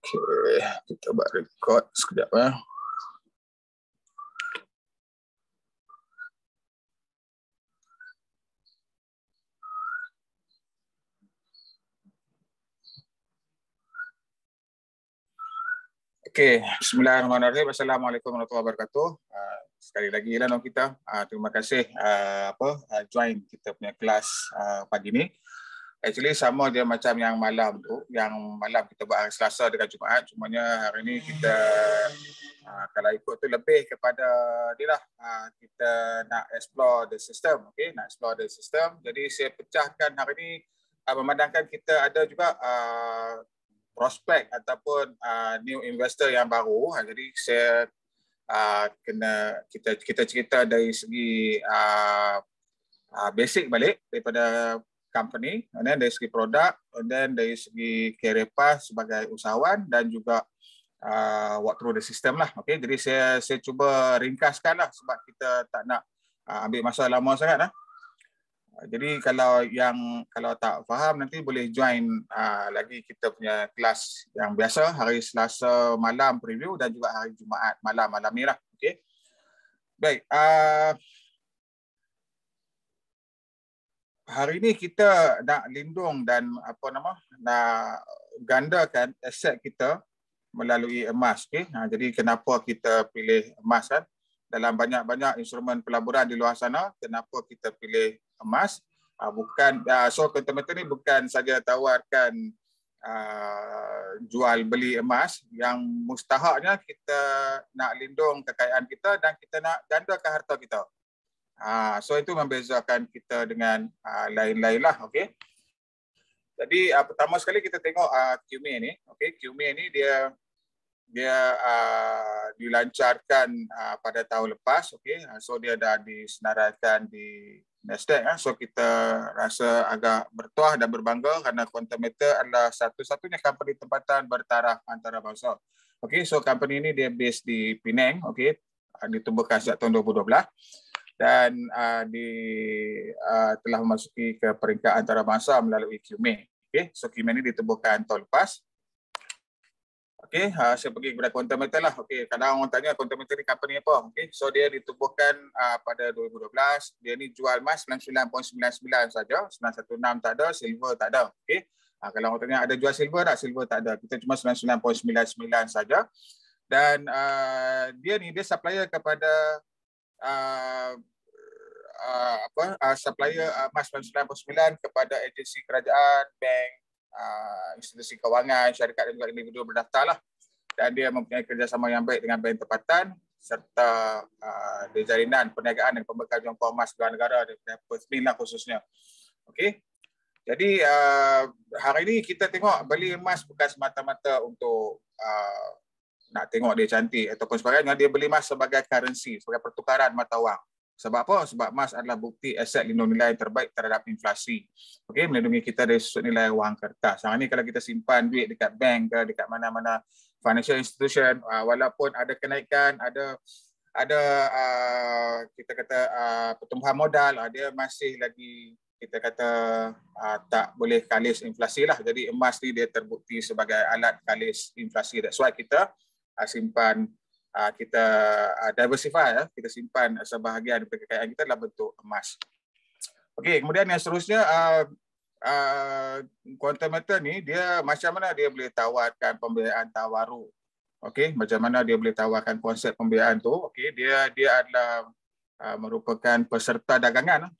Okay, kita buat record sekejap ya. Okay, bismillahirrahmanirrahim. Assalamualaikum warahmatullahi wabarakatuh. Sekali lagi lah kita. Terima kasih join kita punya kelas pagi ni. Actually sama dia macam yang malam tu. Yang malam kita buat hari Selasa dengan Jumaat. Cumanya hari ni kita kalau ikut tu lebih kepada dia lah. Kita nak explore the system. Okay, nak explore the system. Jadi saya pecahkan hari ni memandangkan kita ada juga prospek ataupun new investor yang baru. Jadi saya kena kita cerita dari segi basic balik daripada company, and then dari segi produk, and then dari segi career path sebagai usahawan dan juga walk through the system lah. Okay, jadi saya cuba ringkaskan lah sebab kita tak nak ambil masa lama sangat lah. Jadi kalau tak faham nanti boleh join lagi kita punya kelas yang biasa hari Selasa malam preview dan juga hari Jumaat malam ni lah. Okey. Baik. Hari ni kita nak lindung dan nak gandakan aset kita melalui emas. Okey. Jadi kenapa kita pilih emas kan? Dalam banyak-banyak instrumen pelaburan di luar sana, kenapa kita pilih emas? So konten ni bukan saja tawarkan jual beli emas, yang mustahaknya kita nak lindung kekayaan kita dan kita nak gandakan harta kita. So itu membezakan kita dengan lain-lain lah. Okay? Jadi pertama sekali kita tengok QME ni. Okay? QME ni dia dilancarkan pada tahun lepas. Okay? So dia dah disenaraikan di Nasdaq. So kita rasa agak bertuah dan berbangga kerana Quantum Matter adalah satu-satunya company tempatan bertaraf antarabangsa. Okay? So company ini dia base di Penang. Okay? Ditubuhkan sejak tahun 2012 dan telah memasuki ke peringkat antarabangsa melalui QME. Okay? So QME ini ditubuhkan tahun lepas. Okey, saya pergi kepada Quantum Matter lah. Okey, kadang orang tanya Quantum Matter ni company apa? Okey, so dia ditubuhkan pada 2012. Dia ni jual emas 99.99 saja, 916 tak ada, silver tak ada. Okey. Kalau orang tanya ada jual silver tak? Silver tak ada. Kita cuma 99.99 saja. Dan dia supplier kepada supplier emas 99.9 kepada agensi kerajaan, bank, institusi kewangan, syarikat dan juga individu berdaftar lah. Dan dia mempunyai kerjasama yang baik dengan bank tempatan serta di jalinan perniagaan dan pembekal jangkau emas negara-negara daripada Perth Mint lah khususnya. Okey. Jadi hari ini kita tengok beli emas bukan semata-mata untuk nak tengok dia cantik ataupun sebagainya. Dia beli emas sebagai currency, sebagai pertukaran mata wang. Sebab apa? Sebab emas adalah bukti aset lindung nilai terbaik terhadap inflasi. Okey, melindungi kita dari susut nilai wang kertas. Sekarang ni kalau kita simpan duit dekat bank ke dekat mana-mana financial institution, walaupun ada kenaikan, ada kita kata pertumbuhan modal, dia masih lagi kita kata tak boleh kalis inflasi lah. Jadi emas ni dia terbukti sebagai alat kalis inflasi. That's why kita simpan, kita diversify, kita simpan sebahagian daripada kekayaan kita dalam bentuk emas. Okey, kemudian yang seterusnya Quantum Matter ni dia macam mana dia boleh tawarkan pembiayaan tawaru. Okey, macam mana dia boleh tawarkan konsep pembiayaan tu? Okey, dia adalah merupakan peserta dagangan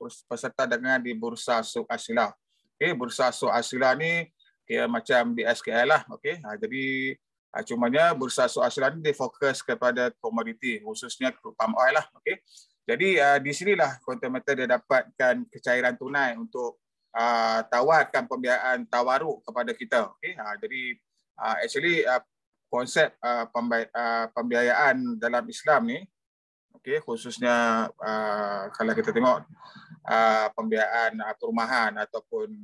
di Bursa Suq Asila. Okey, Bursa Suq Asila ni dia macam di SKL lah. Okey, jadi cumanya Bursa Suq Asila ni dia fokus kepada komoditi, khususnya crude palm oil lah. Okay? Jadi di sinilah Quantum Matter dia dapatkan kecairan tunai untuk tawarkan pembiayaan tawaruk kepada kita. Okay? Jadi actually konsep pembiayaan dalam Islam ni, okay, khususnya kalau kita tengok pembiayaan perumahan ataupun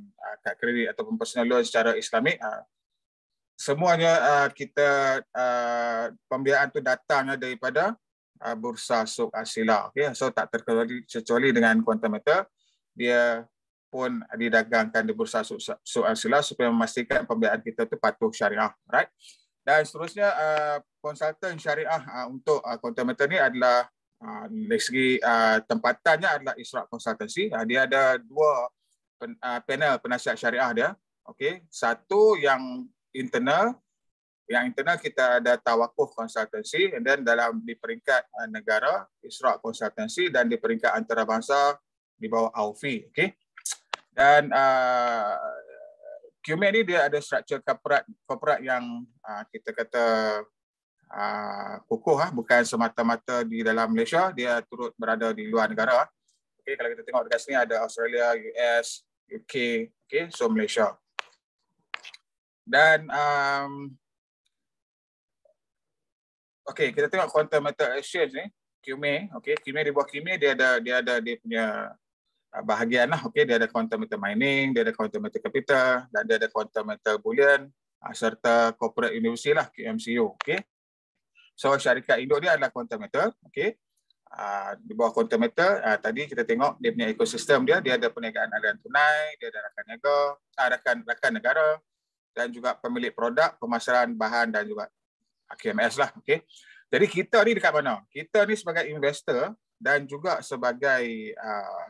kad kredit ataupun personal loan secara Islamik, semuanya kita pembiayaan tu datangnya daripada Bursa Suq Asila. Okay? So tak terkecuali dengan Quantum Matter, dia pun didagangkan di Bursa Suq Asila supaya memastikan pembiayaan kita tu patuh syariah. Right? Dan seterusnya konsultan syariah untuk Quantometer ni adalah dari segi tempatannya adalah Ishraq Consultancy. Dia ada dua panel penasihat syariah dia. Okey, satu yang internal. Yang internal kita ada Tawakuf Consultancy, and then di peringkat negara Ishraq Consultancy, dan di peringkat antarabangsa di bawah AUFI. Okey. Dan QME ni dia ada struktur korporat yang kita kata kukuh, bukan semata-mata di dalam Malaysia, dia turut berada di luar negara. Okay, kalau kita tengok dekat sini ada Australia, US, UK, okay, so Malaysia. Dan okay, kita tengok Quantometer Exchange ni, QME, okay, QME di bawah QME dia ada dia punya bahagian lah. Okay, dia ada Quantometer Mining, dia ada Quantometer Capital, dan dia ada Quantometer Bullion, serta Corporate University lah, QMCU. Okay. So syarikat induk dia adalah Quantometer. Okay. Di bawah Quantometer, tadi kita tengok dia punya ekosistem dia ada perniagaan aliran tunai, dia ada rakan negara, dan juga pemilik produk, pemasaran bahan dan juga QMS lah. Okay. Jadi kita ni dekat mana? Kita ni sebagai investor dan juga sebagai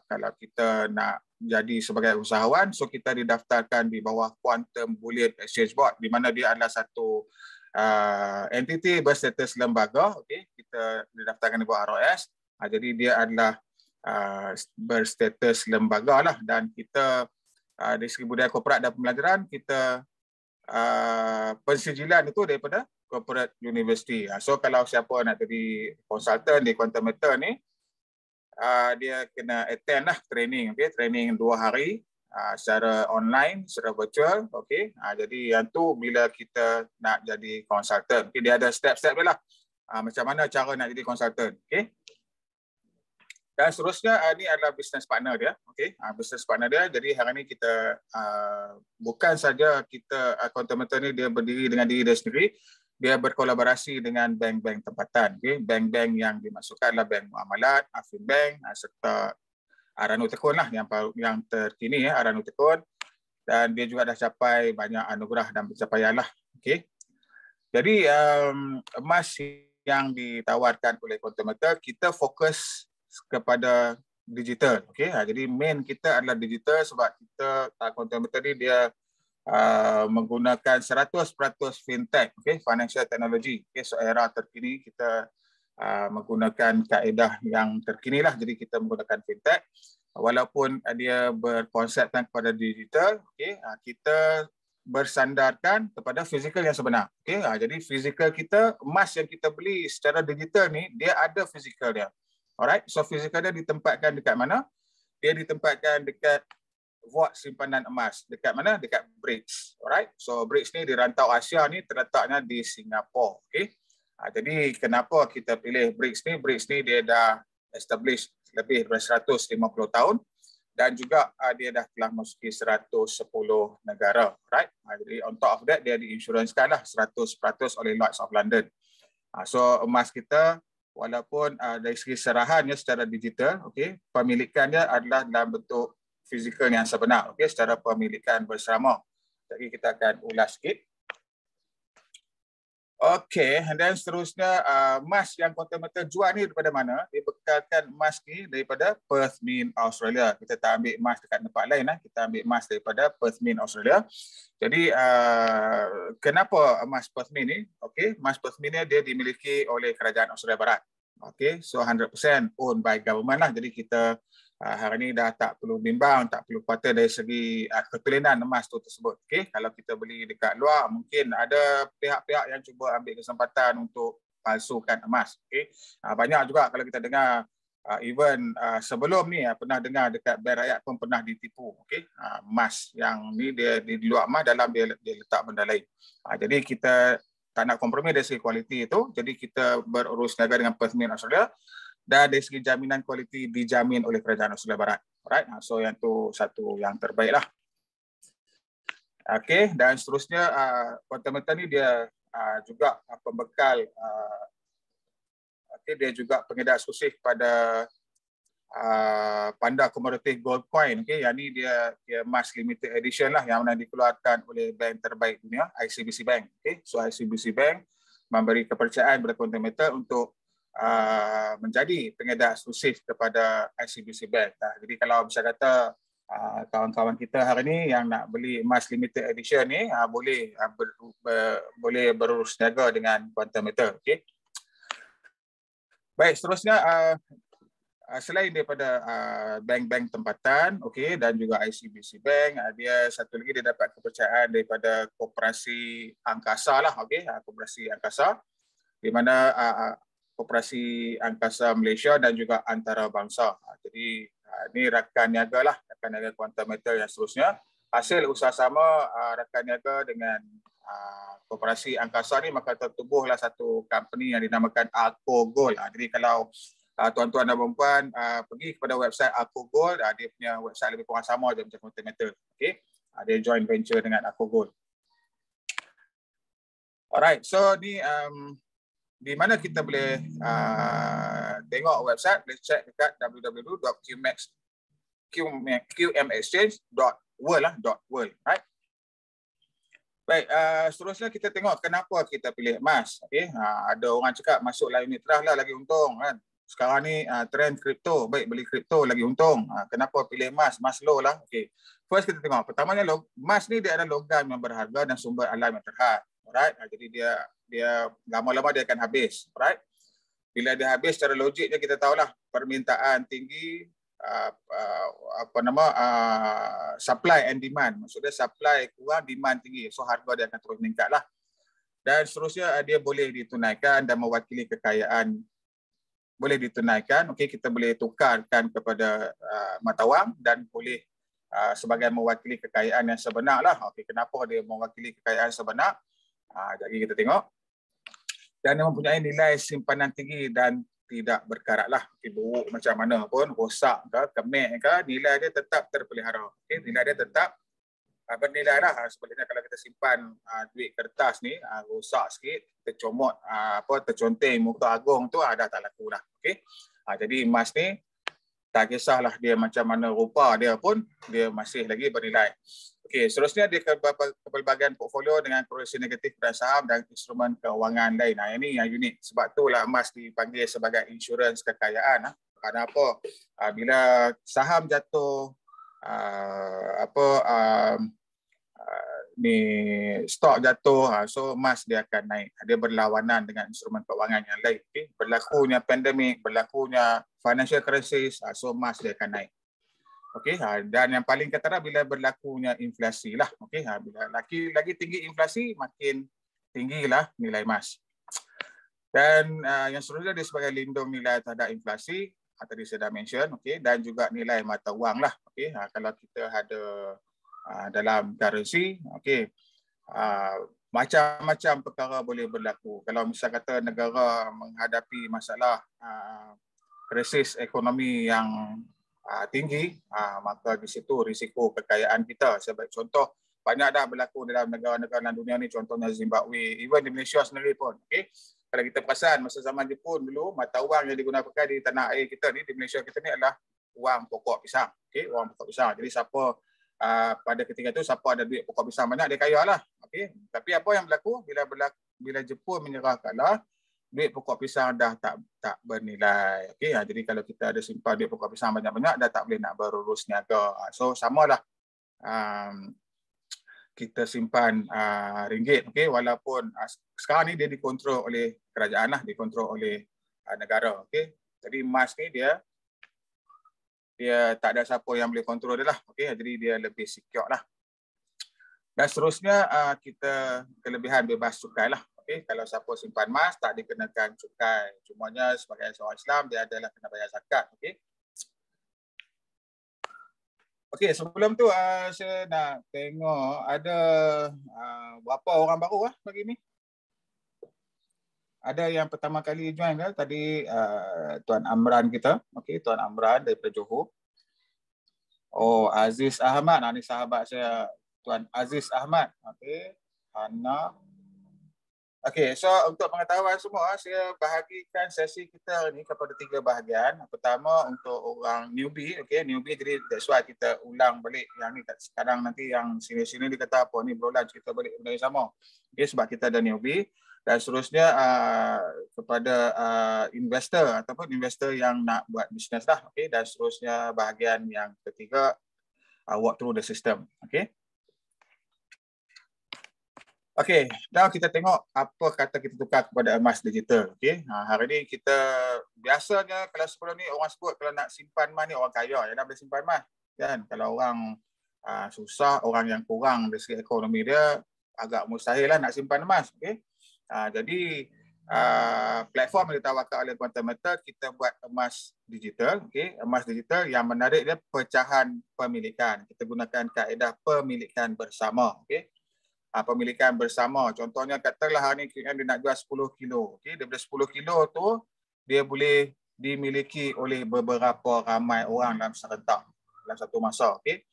kalau kita nak jadi sebagai usahawan, so kita didaftarkan di bawah Quantum Bullion Exchange Board, di mana dia adalah satu entiti berstatus lembaga. Okay. Kita didaftarkan di bawah ROS, jadi dia adalah berstatus lembaga lah, dan kita dari segi budaya korporat dan pembelajaran, kita pensijilan itu daripada Corporate University. So kalau siapa nak jadi konsultan di Quantometer ni, dia kena attend lah training, okay? Training 2 hari secara online, secara virtual. Okay? Jadi yang tu bila kita nak jadi konsultan, okay? Dia ada step-step dia lah, macam mana cara nak jadi konsultan. Okay? Dan seterusnya ini adalah business partner dia. Okay? Business partner dia, jadi hari ini kita bukan saja kita Quantometer ni dia berdiri dengan diri dia sendiri, dia berkolaborasi dengan bank-bank tempatan. Okay? Bank-bank yang dimasukkan adalah Bank Muamalat, Affinbank, serta Aranu Tekun lah yang terkini, Aranu Tekun. Dan dia juga dah capai banyak anugerah dan pencapaian lah. Okay? Jadi emas yang ditawarkan oleh Quantometer, kita fokus kepada digital. Okay? Jadi main kita adalah digital, sebab kita Quantometer ni dia menggunakan 100% fintech, okay, financial technology. Okay, so era terkini kita menggunakan kaedah yang terkini lah. Jadi kita menggunakan fintech, walaupun dia berkonsepkan kepada digital. Okay, kita bersandarkan kepada fizikal yang sebenar. Okay, jadi fizikal kita, emas yang kita beli secara digital ni, dia ada fizikal dia. Alright, so fizikal dia ditempatkan dekat mana? Dia ditempatkan dekat vault simpanan emas. Dekat mana? Dekat BRICS. Alright. So BRICS ni di rantau Asia ni terletaknya di Singapura. Okay. Jadi kenapa kita pilih BRICS ni? BRICS ni dia dah establish lebih dari 150 tahun, dan juga dia dah telah masuki 110 negara. Right. Jadi on top of that dia diinsuransikan lah 100% oleh Lloyd's of London. So emas kita walaupun dari segi serahannya secara digital, okay, pemilikannya adalah dalam bentuk fizikal yang sebenar, okay, secara pemilikan bersama. Jadi kita akan ulas sikit. Okey, dan seterusnya emas yang Quantometer jual ni daripada mana? Dia bekalkan emas ni daripada Perth Mint, Australia. Kita tak ambil emas dekat tempat lain, kita ambil emas daripada Perth Mint, Australia. Jadi kenapa emas Perth Mint ni? Okey, emas Perth Mint ni dia dimiliki oleh Kerajaan Australia Barat. Okey, so 100% owned by government lah. Jadi kita hari ini dah tak perlu bimbang, tak perlu khawatir dari segi kepilinan emas tu tersebut. Okay? Kalau kita beli dekat luar, mungkin ada pihak-pihak yang cuba ambil kesempatan untuk palsukan emas. Okay? Banyak juga kalau kita dengar, even sebelum ni pernah dengar dekat Bank Rakyat pun pernah ditipu. Okay? Emas yang ni dia di luar emas, dalam dia letak benda lain. Jadi kita tak nak kompromi dari segi kualiti itu, jadi kita berurus niaga dengan Perth Mint Australia. Dan dari segi jaminan kualiti dijamin oleh Kerajaan Australia Barat. Alright, so yang tu satu yang terbaik lah. Okay, dan seterusnya Quantometer ni dia juga pembekal, okay, dia juga pengedar eksklusif pada Panda Commemorative Gold Coin. Okay, yang ni dia emas limited edition lah yang mana dikeluarkan oleh bank terbaik dunia, ICBC Bank. Okay, so ICBC Bank memberi kepercayaan kepada Quantum Metal untuk menjadi pengedar eksklusif kepada ICBC Bank. Jadi kalau bisa kata kawan-kawan kita hari ni yang nak beli emas limited edition ni boleh berurus niaga dengan Quantum Metal. Okay. Baik, seterusnya selain daripada bank-bank tempatan, okay, dan juga ICBC Bank, dia satu lagi dia dapat kepercayaan daripada Koperasi Angkasa lah, okay, Koperasi Angkasa, di mana Koperasi Angkasa Malaysia dan juga antarabangsa. Jadi ini rakan niaga lah, rakan niaga Quantum Metal yang seterusnya. Hasil usaha sama rakan niaga dengan Koperasi Angkasa ni, maka tertubuhlah satu company yang dinamakan Arco Gold. Jadi kalau tuan-tuan dan puan-puan pergi kepada website Arco Gold, dia punya website lebih kurang sama je macam Quantum Metal. Okay? Dia joint venture dengan Arco Gold. Alright, so ni di mana kita boleh tengok website, boleh check dekat www.qmexchange.world. Right? Baik, seterusnya kita tengok kenapa kita pilih emas. Okay? Ada orang cakap masuk live unit trust lah lagi untung. Kan? Sekarang ni trend kripto, baik beli kripto lagi untung. Kenapa pilih emas? Emas low lah. Okay. First kita tengok, pertamanya emas ni dia ada logam yang berharga dan sumber alam yang terhad. Alright, jadi dia lama-lama dia akan habis. Alright, bila dia habis secara logiknya kita tahulah permintaan tinggi, supply and demand. Maksudnya supply kurang, demand tinggi, so harga dia akan terus meningkat lah. Dan seterusnya dia boleh ditunaikan dan mewakili kekayaan, boleh ditunaikan. Okey, kita boleh tukarkan kepada mata wang dan boleh sebagai mewakili kekayaan yang sebenar lah. Okey, kenapa dia mewakili kekayaan sebenar? Jadi kita tengok. Dan dia mempunyai nilai simpanan tinggi dan tidak berkarat lah. Okay, buruk macam mana pun, rosak ke, kemek ke, nilai dia tetap terpelihara. Okay, nilai dia tetap bernilai lah. Sebenarnya kalau kita simpan duit kertas ni, rosak sikit, tercomot, terconteng muka agung tu, dah tak laku lah. Okay? Jadi emas ni, tak kisahlah dia macam mana rupa dia pun, dia masih lagi bernilai. Okey, seterusnya dia kepelbagaian portfolio dengan korelasi negatif pada saham dan instrumen kewangan lain. Ini yang unik. Sebab itulah emas dipanggil sebagai insurans kekayaan. Kerana apa? Bila saham jatuh, stok jatuh, so emas dia akan naik. Dia berlawanan dengan instrumen kewangan yang lain. Okay? Berlakunya pandemik, berlakunya financial crisis, so emas dia akan naik. Okey, dan yang paling ketara bila berlakunya inflasi lah. Okey, bila lagi tinggi inflasi, makin tinggilah nilai emas. Dan yang seterusnya dia sebagai lindung nilai terhadap inflasi, tadi saya dah mention, okey, dan juga nilai mata wang lah. Okey, kalau kita ada dalam currency, okey, macam-macam perkara boleh berlaku. Kalau misal kata negara menghadapi masalah krisis ekonomi yang tinggi, maka di situ risiko kekayaan kita. Sebagai contoh, banyak dah berlaku dalam negara-negara dunia ni, contohnya Zimbabwe, even di Malaysia sendiri pun. Okay? Kalau kita perasan masa zaman Jepun dulu, mata wang yang digunakan di tanah air kita ni, di Malaysia kita ni adalah wang pokok pisang. Okay? Wang pokok pisang. Jadi siapa pada ketika itu, siapa ada duit pokok pisang banyak, dia kaya lah. Okay? Tapi apa yang berlaku bila Jepun menyerah kalah, duit pokok pisang dah tak bernilai. Okey, jadi kalau kita ada simpan duit pokok pisang banyak-banyak, dah tak boleh nak berurus niaga. So samalah kita simpan ringgit, okey, walaupun sekarang ni dia dikontrol oleh kerajaan lah, dikontrol oleh negara. Okey, jadi emas ni dia tak ada siapa yang boleh kontrol dia lah. Okey, jadi dia lebih secure lah. Dan seterusnya kita kelebihan bebas cukai lah. Okay, kalau siapa simpan emas tak dikenakan cukai. Cumanya sebagai seorang Islam dia adalah kena bayar zakat. Okey. Okey, sebelum tu saya nak tengok ada berapa orang baru pagi ni. Ada yang pertama kali join ke tadi, Tuan Amran kita. Okey, Tuan Amran daripada Johor. Oh, Aziz Ahmad. Ni sahabat saya, Tuan Aziz Ahmad. Okey. Hana Okey, so untuk pengetahuan semua, saya bahagikan sesi kita ni kepada 3 bahagian. Pertama untuk orang newbie, okey, newbie, jadi that's why kita ulang balik yang ni sekarang. Nanti yang sini-sini dia kata apa ni berulang cerita balik benda yang sama. Okey, sebab kita ada newbie. Dan seterusnya kepada investor ataupun investor yang nak buat bisnes lah. Okey, dan seterusnya bahagian yang ketiga, walk through the system. Okey. Okey, now kita tengok apa kata kita tukar kepada emas digital. Okey, hari ni kita biasanya kalau sebelum ni orang sebut kalau nak simpan emas ni orang kaya yang nak boleh simpan emas. Kan? Kalau orang susah, orang yang kurang dari segi ekonomi dia agak mustahil lah nak simpan emas. Okey, jadi platform yang ditawarkan oleh Quantum Metal, kita buat emas digital. Okey, emas digital yang menarik dia pecahan pemilikan. Kita gunakan kaedah pemilikan bersama. Okey. Pemilikan bersama. Contohnya katalah hari ni dia nak jual 10 kilo. Okay? Daripada 10 kilo tu, dia boleh dimiliki oleh beberapa ramai orang dalam serentak, dalam satu masa. Okay?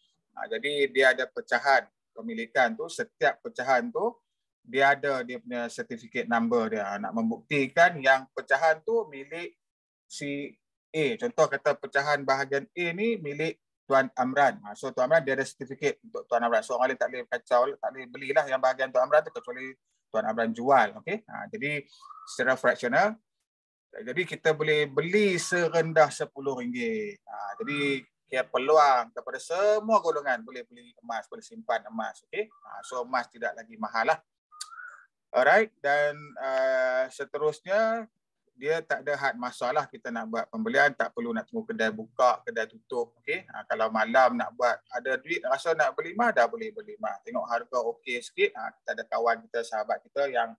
Jadi dia ada pecahan pemilikan tu. Setiap pecahan tu, dia ada dia punya certificate number dia. Nak membuktikan yang pecahan tu milik si A. Contoh kata pecahan bahagian A ni milik Tuan Amran. So Tuan Amran dia ada sertifikat untuk Tuan Amran. So orang lain tak boleh kacau, tak boleh belilah yang bahagian Tuan Amran tu kecuali Tuan Amran jual. Okey. Jadi secara fractional, jadi kita boleh beli serendah RM10. Jadi kira peluang kepada semua golongan boleh beli emas, boleh simpan emas. Okey. So emas tidak lagi mahal lah. Alright, dan seterusnya dia tak ada had masalah kita nak buat pembelian, tak perlu nak tunggu kedai buka, kedai tutup. Okey, kalau malam nak buat, ada duit rasa nak beli emas, dah boleh beli emas. Tengok harga okey sikit, kita ada kawan kita, sahabat kita yang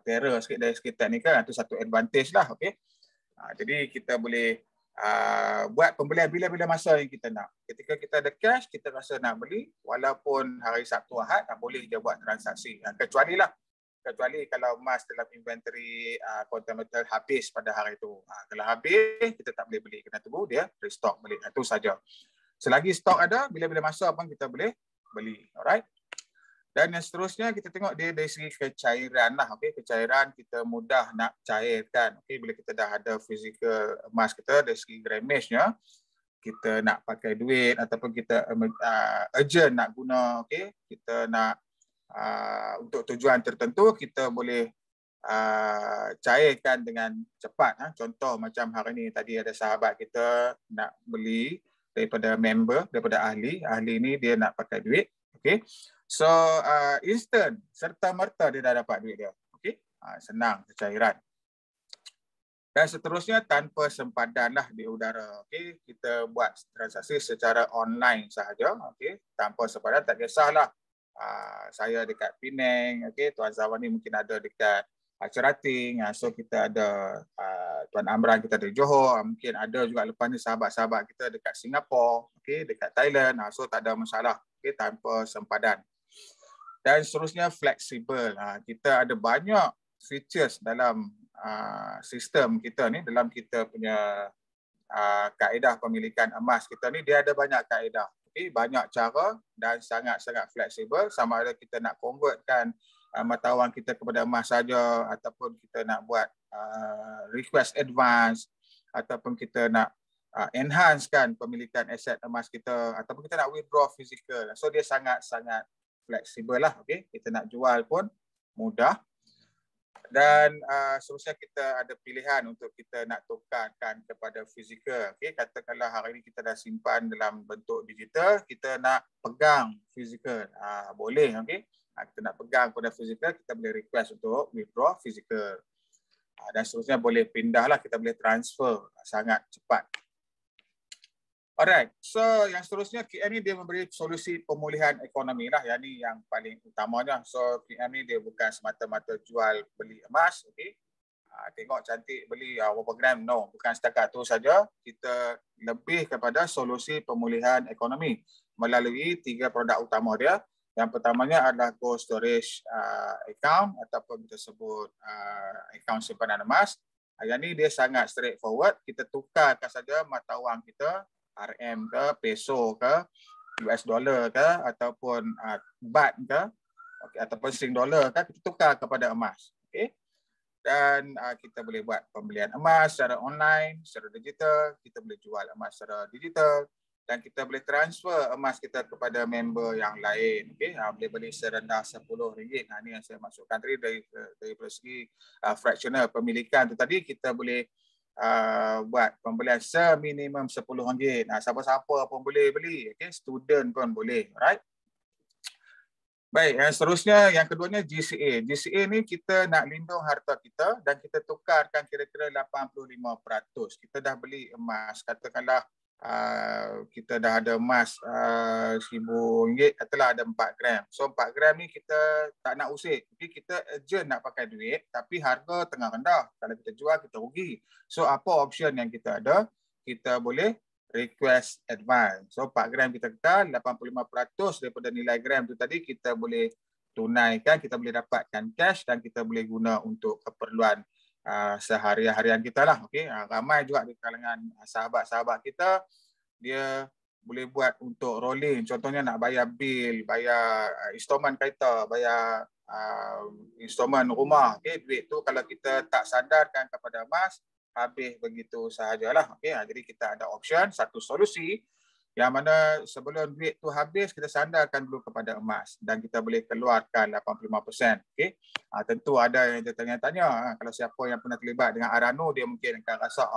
terror sikit dari segi teknikal, itu satu advantage lah. Okey, jadi kita boleh buat pembelian bila-bila masa yang kita nak. Ketika kita ada cash, kita rasa nak beli, walaupun hari Sabtu Ahad, boleh je buat transaksi. Kecuali kalau emas dalam inventory Quantum Metal habis pada hari itu. Kalau habis, kita tak boleh beli. Kena tunggu dia restock balik. Itu saja. Selagi stok ada, bila-bila masa pun kita boleh beli. Alright. Dan yang seterusnya, kita tengok dia dari segi kecairan lah. Okay? Kecairan kita mudah nak cairkan. Okay? Bila kita dah ada physical emas kita, dari segi gramage-nya, kita nak pakai duit ataupun kita urgent nak guna. Okay? Kita nak untuk tujuan tertentu, kita boleh cairkan dengan cepat. Contoh macam hari ni tadi ada sahabat kita nak beli daripada member, daripada ahli ni dia nak pakai duit. Okay. So instant, serta-merta dia dah dapat duit dia. Okay. Senang cairan. Dan seterusnya tanpa sempadan lah di udara. Okay. Kita buat transaksi secara online sahaja. Okay. Tanpa sempadan, tak kisahlah. Saya dekat Penang, okay. Tuan Zawan ni mungkin ada dekat Cerating, so kita ada Tuan Amran kita dari Johor, mungkin ada juga lepas ni sahabat-sahabat kita dekat Singapura, okay, dekat Thailand, so tak ada masalah, okay, tanpa sempadan. Dan seterusnya fleksibel. Kita ada banyak features dalam sistem kita ni, dalam kita punya kaedah pemilikan emas kita ni, dia ada banyak kaedah. Banyak cara dan sangat-sangat fleksibel. Sama ada kita nak convertkan mata wang kita kepada emas saja, ataupun kita nak buat request advance, ataupun kita nak enhancekan pemilikan aset emas kita, ataupun kita nak withdraw physical. So dia sangat-sangat fleksibel lah. Okay? Kita nak jual pun mudah. Dan seterusnya kita ada pilihan untuk kita nak tukarkan kepada fizikal. Okay, katakanlah hari ini kita dah simpan dalam bentuk digital, kita nak pegang fizikal. Boleh, okay. Kita nak pegang pada fizikal, kita boleh request untuk withdraw fizikal. Dan seterusnya boleh pindah lah, kita boleh transfer sangat cepat. Alright, so yang seterusnya QM ni dia memberi solusi pemulihan ekonomi lah. Yang ni yang paling utamanya. So QM ni dia bukan semata-mata jual beli emas, okay. Tengok cantik beli berapa gram, no. Bukan setakat tu saja. Kita lebih kepada solusi pemulihan ekonomi melalui 3 produk utama dia. Yang pertamanya adalah gold storage account ataupun kita sebut account simpanan emas. Yang ni dia sangat straightforward. Kita tukarkan saja mata wang kita, RM ke, peso ke, US dollar ke, ataupun baht ke, okay, ataupun Sing dollar ke, kita tukar kepada emas. Okay? Dan kita boleh buat pembelian emas secara online, secara digital, kita boleh jual emas secara digital, dan kita boleh transfer emas kita kepada member yang lain. Okay? Boleh beli serendah RM10. Ini yang saya maksudkan tadi dari segi fractional pemilikan tu tadi, kita boleh buat pembelian seminimum RM10. Siapa-siapa pun boleh beli. Okay? Student pun boleh. Alright? Baik, yang seterusnya, yang keduanya GCA. GCA ni kita nak lindung harta kita dan kita tukarkan kira-kira 85%. Kita dah beli emas, katakanlah kita dah ada emas RM1,000, katalah ada 4 gram. So 4 gram ni kita tak nak usik. Jadi kita urgent nak pakai duit tapi harga tengah rendah. Kalau kita jual, kita rugi. So apa option yang kita ada? Kita boleh request advance. So 4 gram kita kekal, 85% daripada nilai gram tu tadi kita boleh tunaikan, kita boleh dapatkan cash dan kita boleh guna untuk keperluan sehari-harian kita lah. Okay? Ramai juga di kalangan sahabat-sahabat kita, dia boleh buat untuk rolling. Contohnya nak bayar bil, bayar installment kereta, bayar installment rumah. Okay? Duit tu kalau kita tak sadarkan kepada emas, habis begitu sahajalah. Okay? Jadi kita ada option, satu solusi yang mana sebelum duit tu habis, kita sandarkan dulu kepada emas dan kita boleh keluarkan 85%. Okay? Tentu ada yang tanya-tanya, kalau siapa yang pernah terlibat dengan Arano, dia mungkin akan rasa,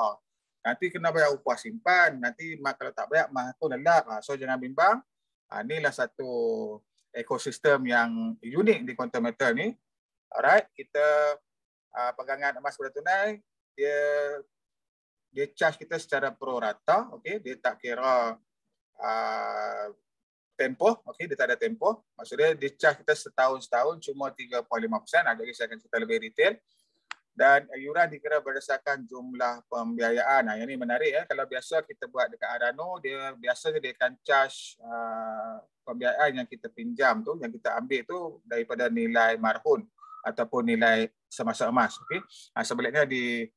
nanti kena bayar upah simpan, nanti kalau tak bayar, mah tu lelap. So jangan bimbang, inilah satu ekosistem yang unik di Quantum Metal ni. Alright, kita pegangan emas pada tunai, dia charge kita secara pro rata, okey, dia tak kira tempoh, okey, dia tak ada tempoh. Maksudnya dia charge kita setahun cuma 3.5%. Jadi saya akan cerita lebih detail. Dan iuran dikira berdasarkan jumlah pembiayaan. Yang ini menarik ya. Kalau biasa kita buat dekat Arano, dia biasanya dia akan charge pembiayaan yang kita pinjam tu, yang kita ambil tu daripada nilai marhun ataupun nilai semasa emas. Okey. Sebaliknya di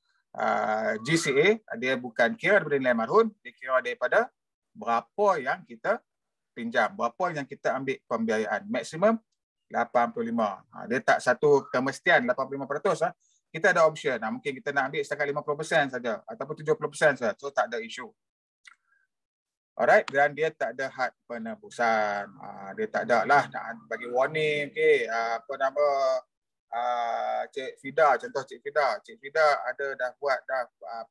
GCA, dia bukan kira daripada nilai marhun, dia kira daripada berapa yang kita pinjam, berapa yang kita ambil pembiayaan. Maksimum 85. Dia tak satu kemestian 85%. Kita ada option. Mungkin kita nak ambil setakat 50% saja ataupun 70% saja. So tak ada isu. Alright, dan dia tak ada had penebusan. Dia tak ada lah nak bagi warning. Okay, apa nama Cik Fida, contoh Cik Fida. Cik Fida ada dah buat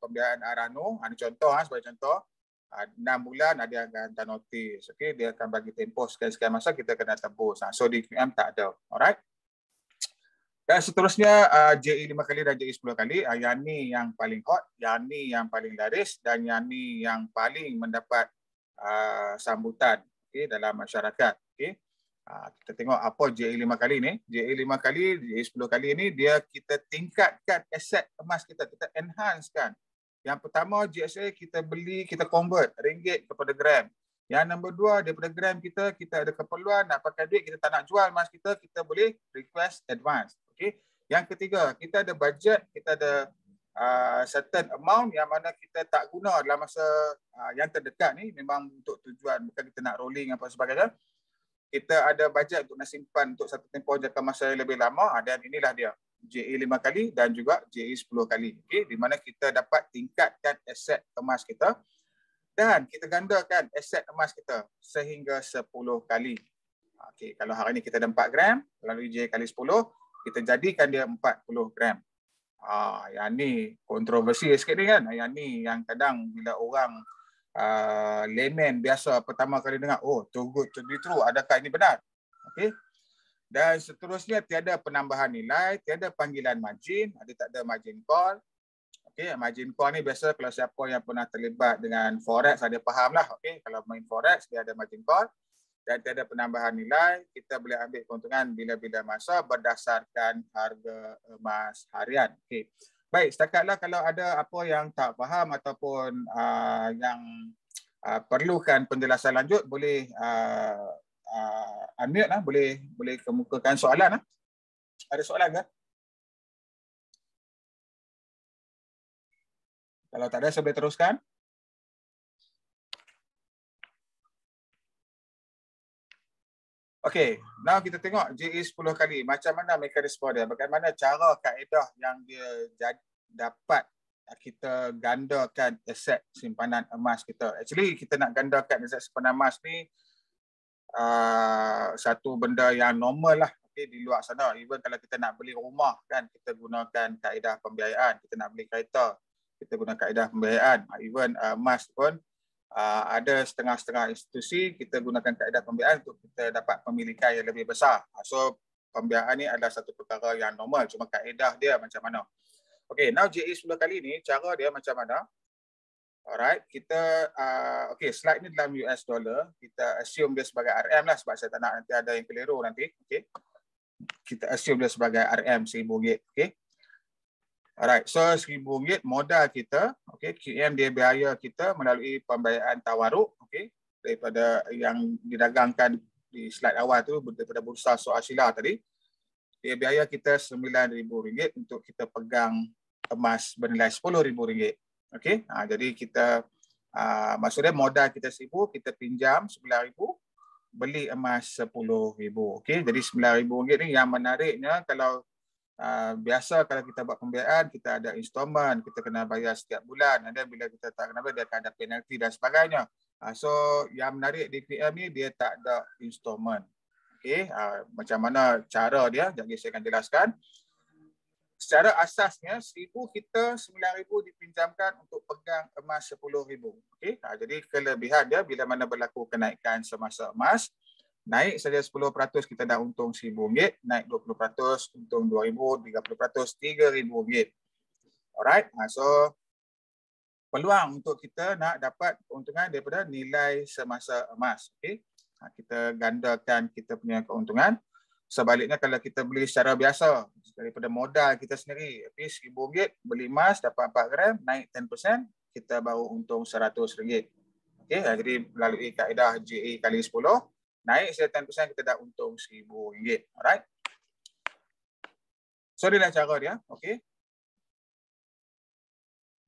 pembiayaan Arano. Ini contoh, sebagai contoh. 6 bulan dia akan hantar notis. Okay, dia akan bagi tempoh sekian-sekian masa, kita kena tebus. So di QM tak ada. Alright. Dan seterusnya JE 5 kali dan JE 10 kali. Yang ni yang paling hot, yang ni yang paling laris dan yang ni yang paling mendapat sambutan, okay, dalam masyarakat. Okay. Kita tengok apa JE 5 kali ni. JE 5 kali, JE 10 kali ni dia kita tingkatkan aset emas kita enhance kan. Yang pertama GSA kita beli, kita convert ringgit kepada gram. Yang nombor 2, daripada gram kita ada keperluan nak pakai duit, kita tak nak jual emas kita boleh request advance. Okay. Yang ketiga, kita ada budget, kita ada certain amount yang mana kita tak guna dalam masa yang terdekat ni, memang untuk tujuan, bukan kita nak rolling apa sebagainya. Kita ada budget untuk nak simpan untuk satu tempoh jangka masa yang lebih lama, dan inilah dia. JE 5 kali dan juga JE 10 kali. Okay, di mana kita dapat tingkatkan aset emas kita dan kita gandakan aset emas kita sehingga 10 kali. Okay, kalau hari ini kita ada 4 gram, melalui JE kali 10, kita jadikan dia 40 gram. Yang ni kontroversi sikit ni kan. Yang ni yang kadang bila orang layman biasa pertama kali dengar, too good to be true, adakah ini benar? Okay. Dan seterusnya tiada penambahan nilai, tiada panggilan margin, tak ada margin call. Okay, margin call ni biasa kalau siapa yang pernah terlibat dengan forex ada faham lah. Okay, kalau main forex dia ada margin call dan tiada penambahan nilai. Kita boleh ambil keuntungan bila-bila masa berdasarkan harga emas harian. Okay. Baik, setakatlah kalau ada apa yang tak faham ataupun yang perlukan penjelasan lanjut, boleh unmute lah, boleh kemukakan soalan lah. Ada soalan ke? Kalau tak ada, saya boleh teruskan. Okey, now kita tengok JE 10 kali. Macam mana mekanisme dia? Bagaimana cara kaedah yang dia dapat kita gandakan aset simpanan emas kita. Actually, kita nak gandakan aset simpanan emas ni satu benda yang normal lah. Okay, di luar sana. Even kalau kita nak beli rumah kan, kita gunakan kaedah pembiayaan. Kita nak beli kereta, kita guna kaedah pembiayaan. Even emas pun ada setengah-setengah institusi kita gunakan kaedah pembiayaan untuk kita dapat pemilikan yang lebih besar. So pembiayaan ni adalah satu perkara yang normal, cuma kaedah dia macam mana. Okey, now JE 10 kali ni cara dia macam mana? Alright, kita okey, slide ni dalam US dollar, kita assume dia sebagai RM lah sebab saya tak nak nanti ada yang keliru nanti. Okey. Kita assume dia sebagai RM RM1,000, okey. Alright, so RM1,000 modal kita, okay, QM dia biaya kita melalui pembiayaan tawaruk, okay, daripada yang didagangkan di slide awal tu daripada Bursa Suasila tadi. Dia biaya kita RM9,000 untuk kita pegang emas bernilai RM10,000, okay. Jadi kita maksudnya modal kita RM1,000, kita pinjam RM9,000, beli emas RM10,000, okay. Jadi RM9,000 ni yang menariknya kalau biasa kalau kita buat pembiayaan, kita ada installment, kita kena bayar setiap bulan. Dan bila kita tak kena bayar, dia akan ada penalti dan sebagainya. So yang menarik di QM ni, dia tak ada installment. Okay. Macam mana cara dia, jadi saya akan jelaskan. Secara asasnya, RM1,000 kita RM9,000 dipinjamkan untuk pegang emas RM10,000. Okay. Jadi kelebihan dia, bila mana berlaku kenaikan semasa emas, naik saja 10% kita dah untung RM1,000, naik 20% untung RM2,000, 30% RM3,000. Alright, so peluang untuk kita nak dapat keuntungan daripada nilai semasa emas. Okay? Kita gandakan kita punya keuntungan. Sebaliknya kalau kita beli secara biasa daripada modal kita sendiri, RM1,000 beli emas dapat 4 gram, naik 10%, kita baru untung RM100. Okay? Jadi melalui kaedah JE kali 10, naik saya 10%, kita dah untung RM1,000. Alright. So inilah cara dia. Okay.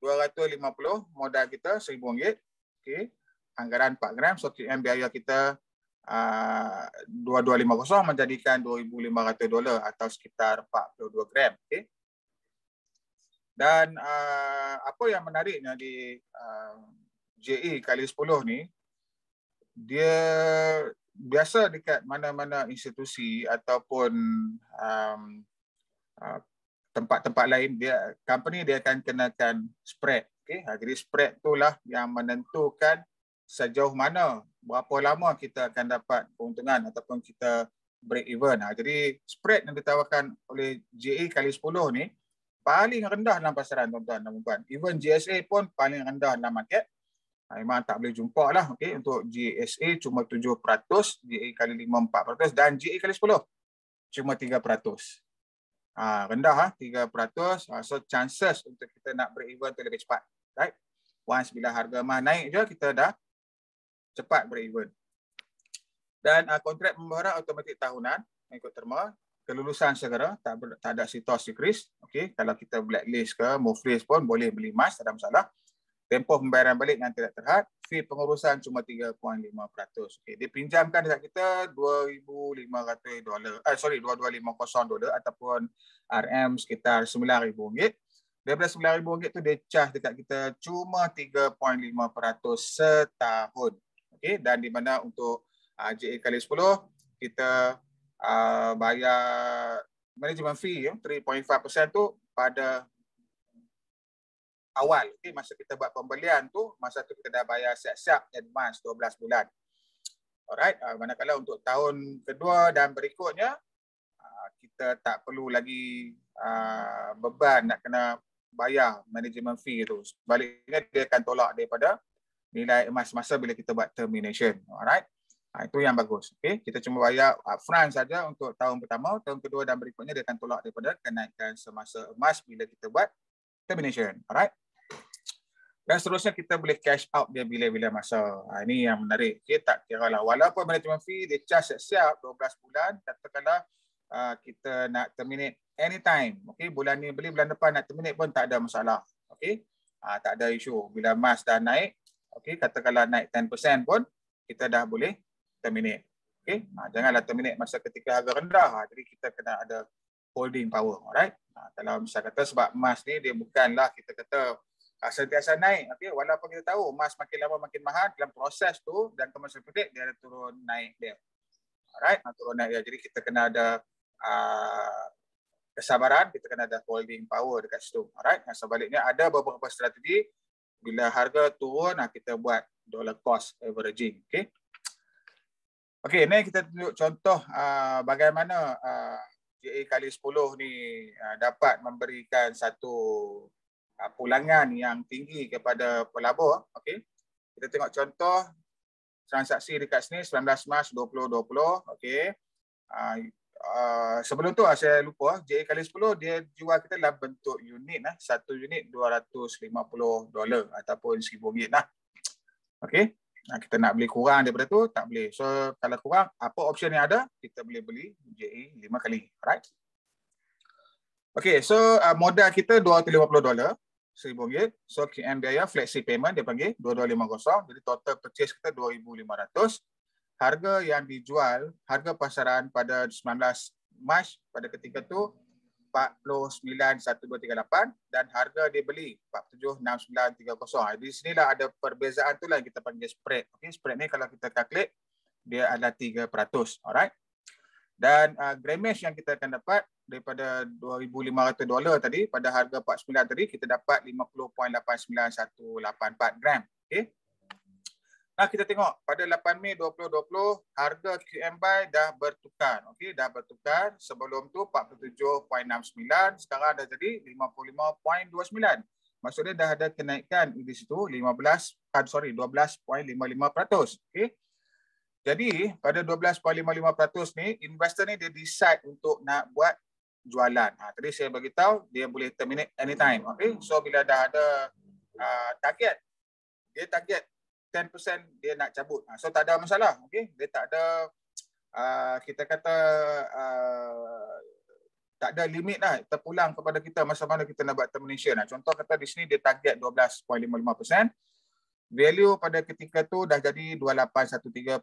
250 modal kita RM1,000. Okay. Anggaran 4 gram. So QM biaya kita 2250 menjadikan $2,500 atau sekitar 42 gram. Okay. Dan apa yang menariknya di JE kali 10 ni, dia biasa dekat mana-mana institusi ataupun tempat-tempat lain, company dia akan kenakan spread. Okay? Jadi spread itulah yang menentukan sejauh mana, berapa lama kita akan dapat keuntungan ataupun kita break even. Jadi spread yang ditawarkan oleh JE kali 10 ni paling rendah dalam pasaran, tuan-tuan dan puan. Even GSA pun paling rendah dalam market. Memang tak boleh jumpa lah. Okay. Untuk GSA cuma 7%, JE kali 5 4%, dan JE kali 10 cuma 3%. Rendah 3%. So chances untuk kita nak break even tu lebih cepat. Right? Once bila harga emas naik je, kita dah cepat break even. Dan kontrak pembayaran automatik tahunan ikut terma, kelulusan segera, tak ada situasi kris. Okay. Kalau kita blacklist ke move list pun boleh beli emas, tak ada masalah. Tempoh pembayaran balik yang tidak terhad, fee pengurusan cuma 3.5%. Okay. Dia pinjamkan dekat kita $2,500, $2,250 ataupun RM sekitar RM9,000. Daripada RM9,000 tu dia charge dekat kita cuma 3.5% setahun. Okay. Dan di mana untuk JE kali 10 kita bayar management fee 3.5% tu pada awal. Okay, masa kita buat pembelian tu, masa tu kita dah bayar siap-siap advance 12 bulan. Alright, manakala untuk tahun kedua dan berikutnya, kita tak perlu lagi beban nak kena bayar management fee tu. Sebaliknya dia akan tolak daripada nilai emas masa bila kita buat termination. Alright, itu yang bagus. Okay, kita cuma bayar upfront saja untuk tahun pertama, tahun kedua dan berikutnya dia akan tolak daripada kenaikan semasa emas bila kita buat termination. Alright. Dan seterusnya kita boleh cash out dia bila-bila masa. Ini yang menarik. Okay, tak kira lah. Walaupun management fee dia charge siap 12 bulan, katakanlah kita nak terminate anytime. Okay, bulan ni beli, bulan depan nak terminate pun tak ada masalah. Okay, tak ada isu. Bila emas dah naik, okay, katakanlah naik 10% pun, kita dah boleh terminate. Okay? Janganlah terminate masa ketika harga rendah. Jadi kita kena ada holding power. Alright? Kalau misalnya kata sebab emas ni dia bukanlah kita kata sentiasa naik. Okay? Walaupun kita tahu emas makin lama makin mahal, dalam proses tu dan kemudian pedik dia ada turun naik dia. Alright? Turun naik dia. Jadi kita kena ada kesabaran, kita kena ada holding power dekat situ. Alright? Sebaliknya ada beberapa strategi bila harga turun kita buat dollar cost averaging. Okay? Okay, ni kita tunjuk contoh bagaimana JA kali 10 ni dapat memberikan satu pulangan yang tinggi kepada pelabur. Okay? Kita tengok contoh transaksi dekat sini 19 Mac 2020. Okay? Sebelum tu saya lupa, JA kali 10 dia jual kita dalam bentuk unit. Satu unit $250 ataupun RM1,000 lah. Okay? Kita nak beli kurang daripada tu, tak boleh. So kalau kurang, apa option yang ada? Kita boleh beli JA 5 kali. Alright? Okay, so modal kita $250, RM1,000. So QM biaya flexi payment dia panggil 2250. Jadi total purchase kita 2,500. Harga yang dijual, harga pasaran pada 19 Mac pada ketika tu 49,1238 dan harga dia beli 47,6930. Di sinilah ada perbezaan tu lah kita panggil spread. Okay, spread ni kalau kita calculate dia adalah 3%. Alright. Dan grammage yang kita akan dapat daripada $2,500 tadi pada harga 49 tadi kita dapat 50.89184 gram. Okay. Nah, kita tengok pada 8 Mei 2020 harga QM buy dah bertukar. Okey, dah bertukar. Sebelum tu 47.69, sekarang dah jadi 55.29. Maksudnya dah ada kenaikan di situ 12.55%. Okey. Jadi pada 12.55% ni investor ni dia decide untuk nak buat jualan. Tadi saya bagi tahu dia boleh terminate anytime. Okey. So bila dah ada target, dia target 10% dia nak cabut. So tak ada masalah. Okay? Dia tak ada kita kata tak ada limit lah. Terpulang kepada kita masa mana kita nak buat termination. Contoh kata di sini dia target 12.55%. Value pada ketika tu dah jadi 2813.81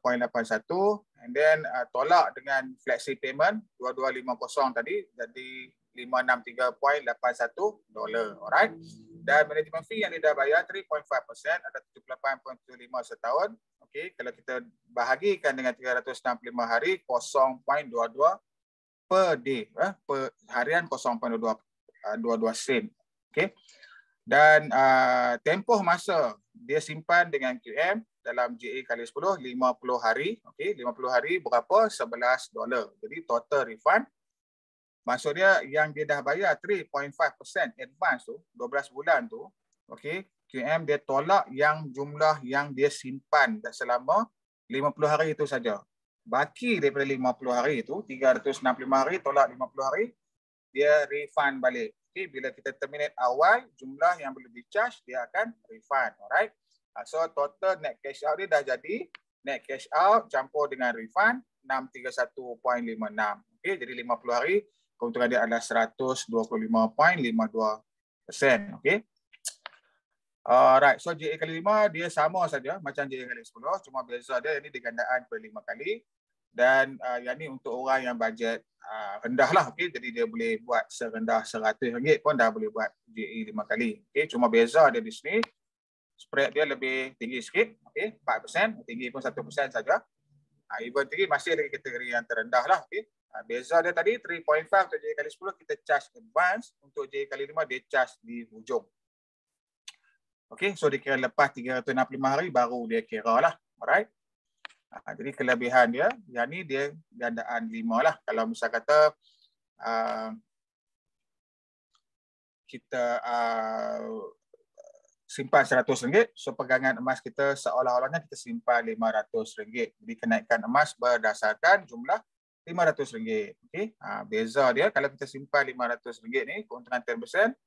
and then tolak dengan flexi payment 2250 tadi jadi $563.81. Alright. Dan management fee yang dia dah bayar 3.5% ada 78.75 setahun. Okey, kalau kita bahagikan dengan 365 hari 0.22 per day, per harian 0.22 sen. Okey. Dan tempoh masa dia simpan dengan QM dalam JA kali 10 50 hari. Okey, 50 hari berapa? $11. Jadi total refund maksudnya yang dia dah bayar 3.5% advance tu, 12 bulan tu, okey, QM dia tolak yang jumlah yang dia simpan selama 50 hari itu saja. Baki daripada 50 hari itu, 365 hari tolak 50 hari, dia refund balik. Okey, bila kita terminate awal, jumlah yang boleh di-charge dia akan refund. Alright. So total net cash out dia dah jadi net cash out campur dengan refund 631.56. Okey, jadi 50 hari keuntungan dia adalah 125.52%. Okey. Alright, so JA kali 5 dia sama saja macam JA kali 10, cuma beza dia ini digandaan per 5 kali dan yang ni untuk orang yang bajet rendah lah. Okey, jadi dia boleh buat serendah RM100 pun dah boleh buat JA 5 kali. Okey, cuma beza dia di sini spread dia lebih tinggi sikit. Okey, 4%, tinggi pun 1% saja. Even tinggi masih dari kategori yang terendah lah. Okey. Beza dia tadi 3.5 untuk JA kali 10 kita charge advance, untuk JA kali 5 dia charge di hujung. Okey, so dia kira lepas 365 hari baru dia kira lah. Alright. Jadi kelebihan dia, yang ni dia gandaan 5 lah. Kalau misal kata kita simpan RM100, so pegangan emas kita seolah-olahnya kita simpan RM500. Jadi kenaikan emas berdasarkan jumlah RM500. Okey, beza dia kalau kita simpan RM500 ni keuntungan 10%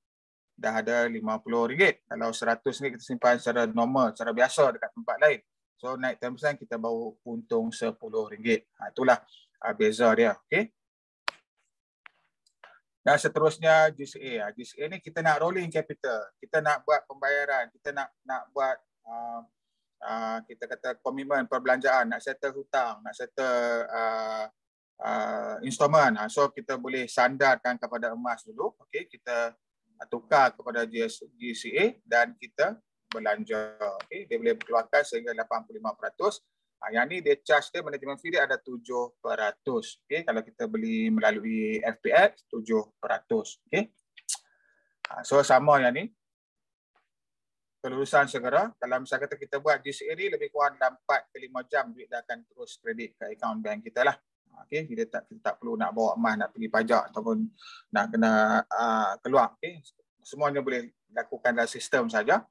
dah ada RM50. Kalau RM100 kita simpan secara normal, secara biasa dekat tempat lain, so naik 10% kita baru untung RM10. Itulah beza dia. Okey. Dan seterusnya GCA. GCA ni kita nak rolling capital, kita nak buat pembayaran, kita nak buat kita kata komitmen perbelanjaan, nak settle hutang, nak settle instrumen. So kita boleh sandarkan kepada emas dulu. Okey, kita tukar kepada GCA dan kita belanja. Okey, dia boleh keluarkan sehingga 85%. Yang ni dia charge dia, management fee dia ada 7%. Okey, kalau kita beli melalui FPX 7%. Okey. So sama yang ni. Kelulusan segera. Kalau misalnya kita buat GCA ni lebih kurang dalam 4 ke 5 jam duit dah akan terus kredit ke akaun bank kita lah. Okey, kita tak perlu nak bawa emas, nak pergi pajak ataupun nak kena keluar. Okey, semuanya boleh lakukan dalam sistem saja.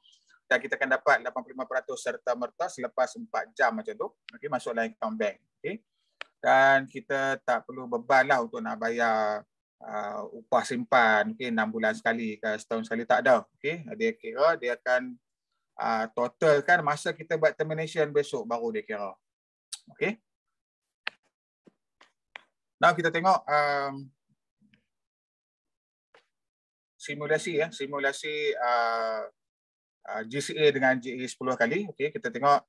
Dan kita akan dapat 85% serta merta selepas 4 jam macam tu. Okey, masuk dalam akaun bank. Okey. Dan kita tak perlu beban lah untuk nak bayar upah simpan, okay, 6 bulan sekali ke setahun sekali, tak ada. Okay. Dia kira dia akan total kan masa kita buat termination besok baru dia kira. Okay. Now kita tengok simulasi ya, simulasi GCA dengan GE 10 kali. Okay, kita tengok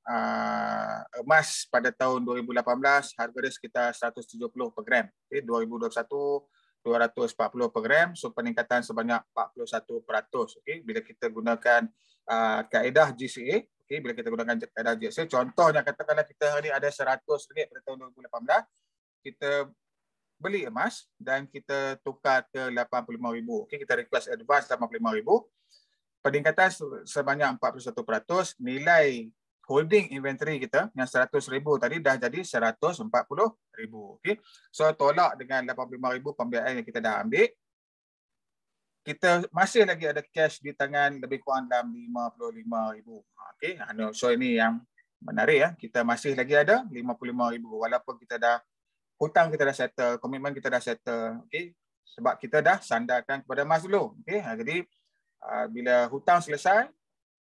emas pada tahun 2018 harga dia sekitar 170 per gram. Okay, 2021 240 per gram, so peningkatan sebanyak 41%. Okay, bila kita gunakan kaedah GCA, okay, bila kita gunakan kaedah GCA, contohnya katakanlah kita hari ni ada RM100 pada tahun 2018, kita beli emas dan kita tukar ke 85,000. Okay, kita request advance 85,000. Peningkatan sebanyak 41%, nilai holding inventory kita yang 100,000 tadi dah jadi 140,000. Okay. So tolak dengan 85,000 pembiayaan yang kita dah ambil. Kita masih lagi ada cash di tangan lebih kurang dalam 55,000. Okay. So ini yang menarik ya. Kita masih lagi ada 55,000 walaupun kita dah hutang kita dah settle, komitmen kita dah settle. Okay. Sebab kita dah sandarkan kepada emas dulu. Okay. Jadi bila hutang selesai,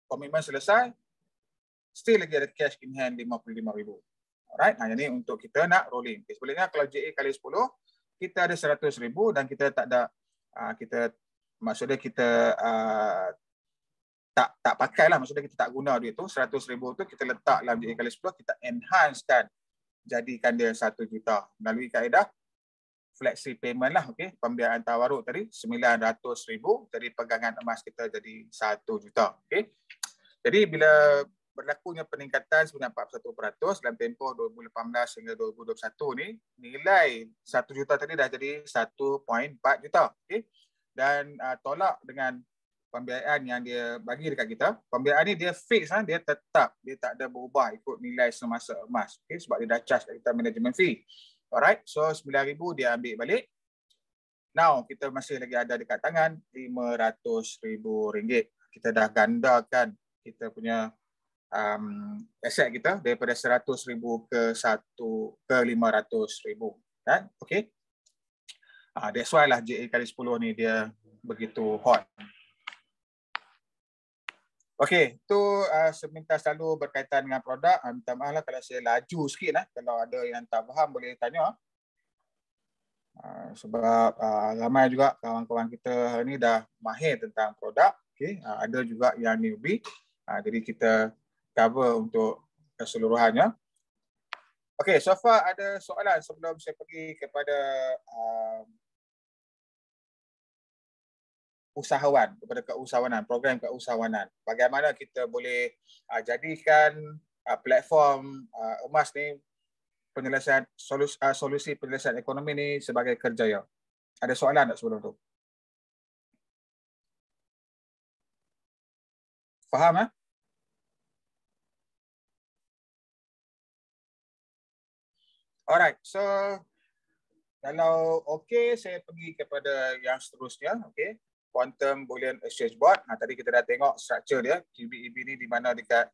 komitmen selesai, still lagi ada cash in hand 55,000. Alright, ini untuk kita nak rolling. Okay, sebenarnya kalau JA kali 10, kita ada 100,000 dan kita tak ada, maksudnya kita tak pakai lah, maksudnya kita tak guna duit tu, 100,000 tu kita letak dalam JA kali 10, kita enhance kan, jadikan dia 1 juta. Melalui kaedah flexi payment lah, okay? Pembiayaan tawaruk tadi 900,000, jadi pegangan emas kita jadi 1 juta. Okay? Jadi bila berlakunya peningkatan sebanyak 41% dalam tempoh 2018 hingga 2021 ni, nilai 1 juta tadi dah jadi 1.4 juta. Okay? Dan tolak dengan pembiayaan yang dia bagi dekat kita, pembiayaan ni dia fix, dia tetap, dia tak ada berubah ikut nilai semasa emas. Okay? Sebab dia dah charge kita management fee. Alright, so 9,000 dia ambil balik. Now, kita masih lagi ada dekat tangan RM500,000. Kita dah gandakan kita punya aset kita daripada 100,000 ke 500,000. Kan? Okay. That's why lah JA kali 10 ni dia begitu hot. Okey, tu semintas selalu berkaitan dengan produk. Minta maaf lah kalau saya laju sikit lah. Kalau ada yang tak faham boleh tanya. Sebab ramai juga kawan-kawan kita hari ni dah mahir tentang produk. Okey, ada juga yang newbie. Jadi kita cover untuk keseluruhannya. Okey, so far ada soalan sebelum saya pergi kepada usahawan, kepada keusahawanan, program keusahawanan. Bagaimana kita boleh jadikan platform emas ni penyelesaian solusi penyelesaian ekonomi ni sebagai kerjaya. Ada soalan tak sebelum tu? Faham? Alright, so kalau okey, saya pergi kepada yang seterusnya. Okey. Quantum Bullion Exchange Board. Tadi kita dah tengok struktur dia, QBEB ni di mana dekat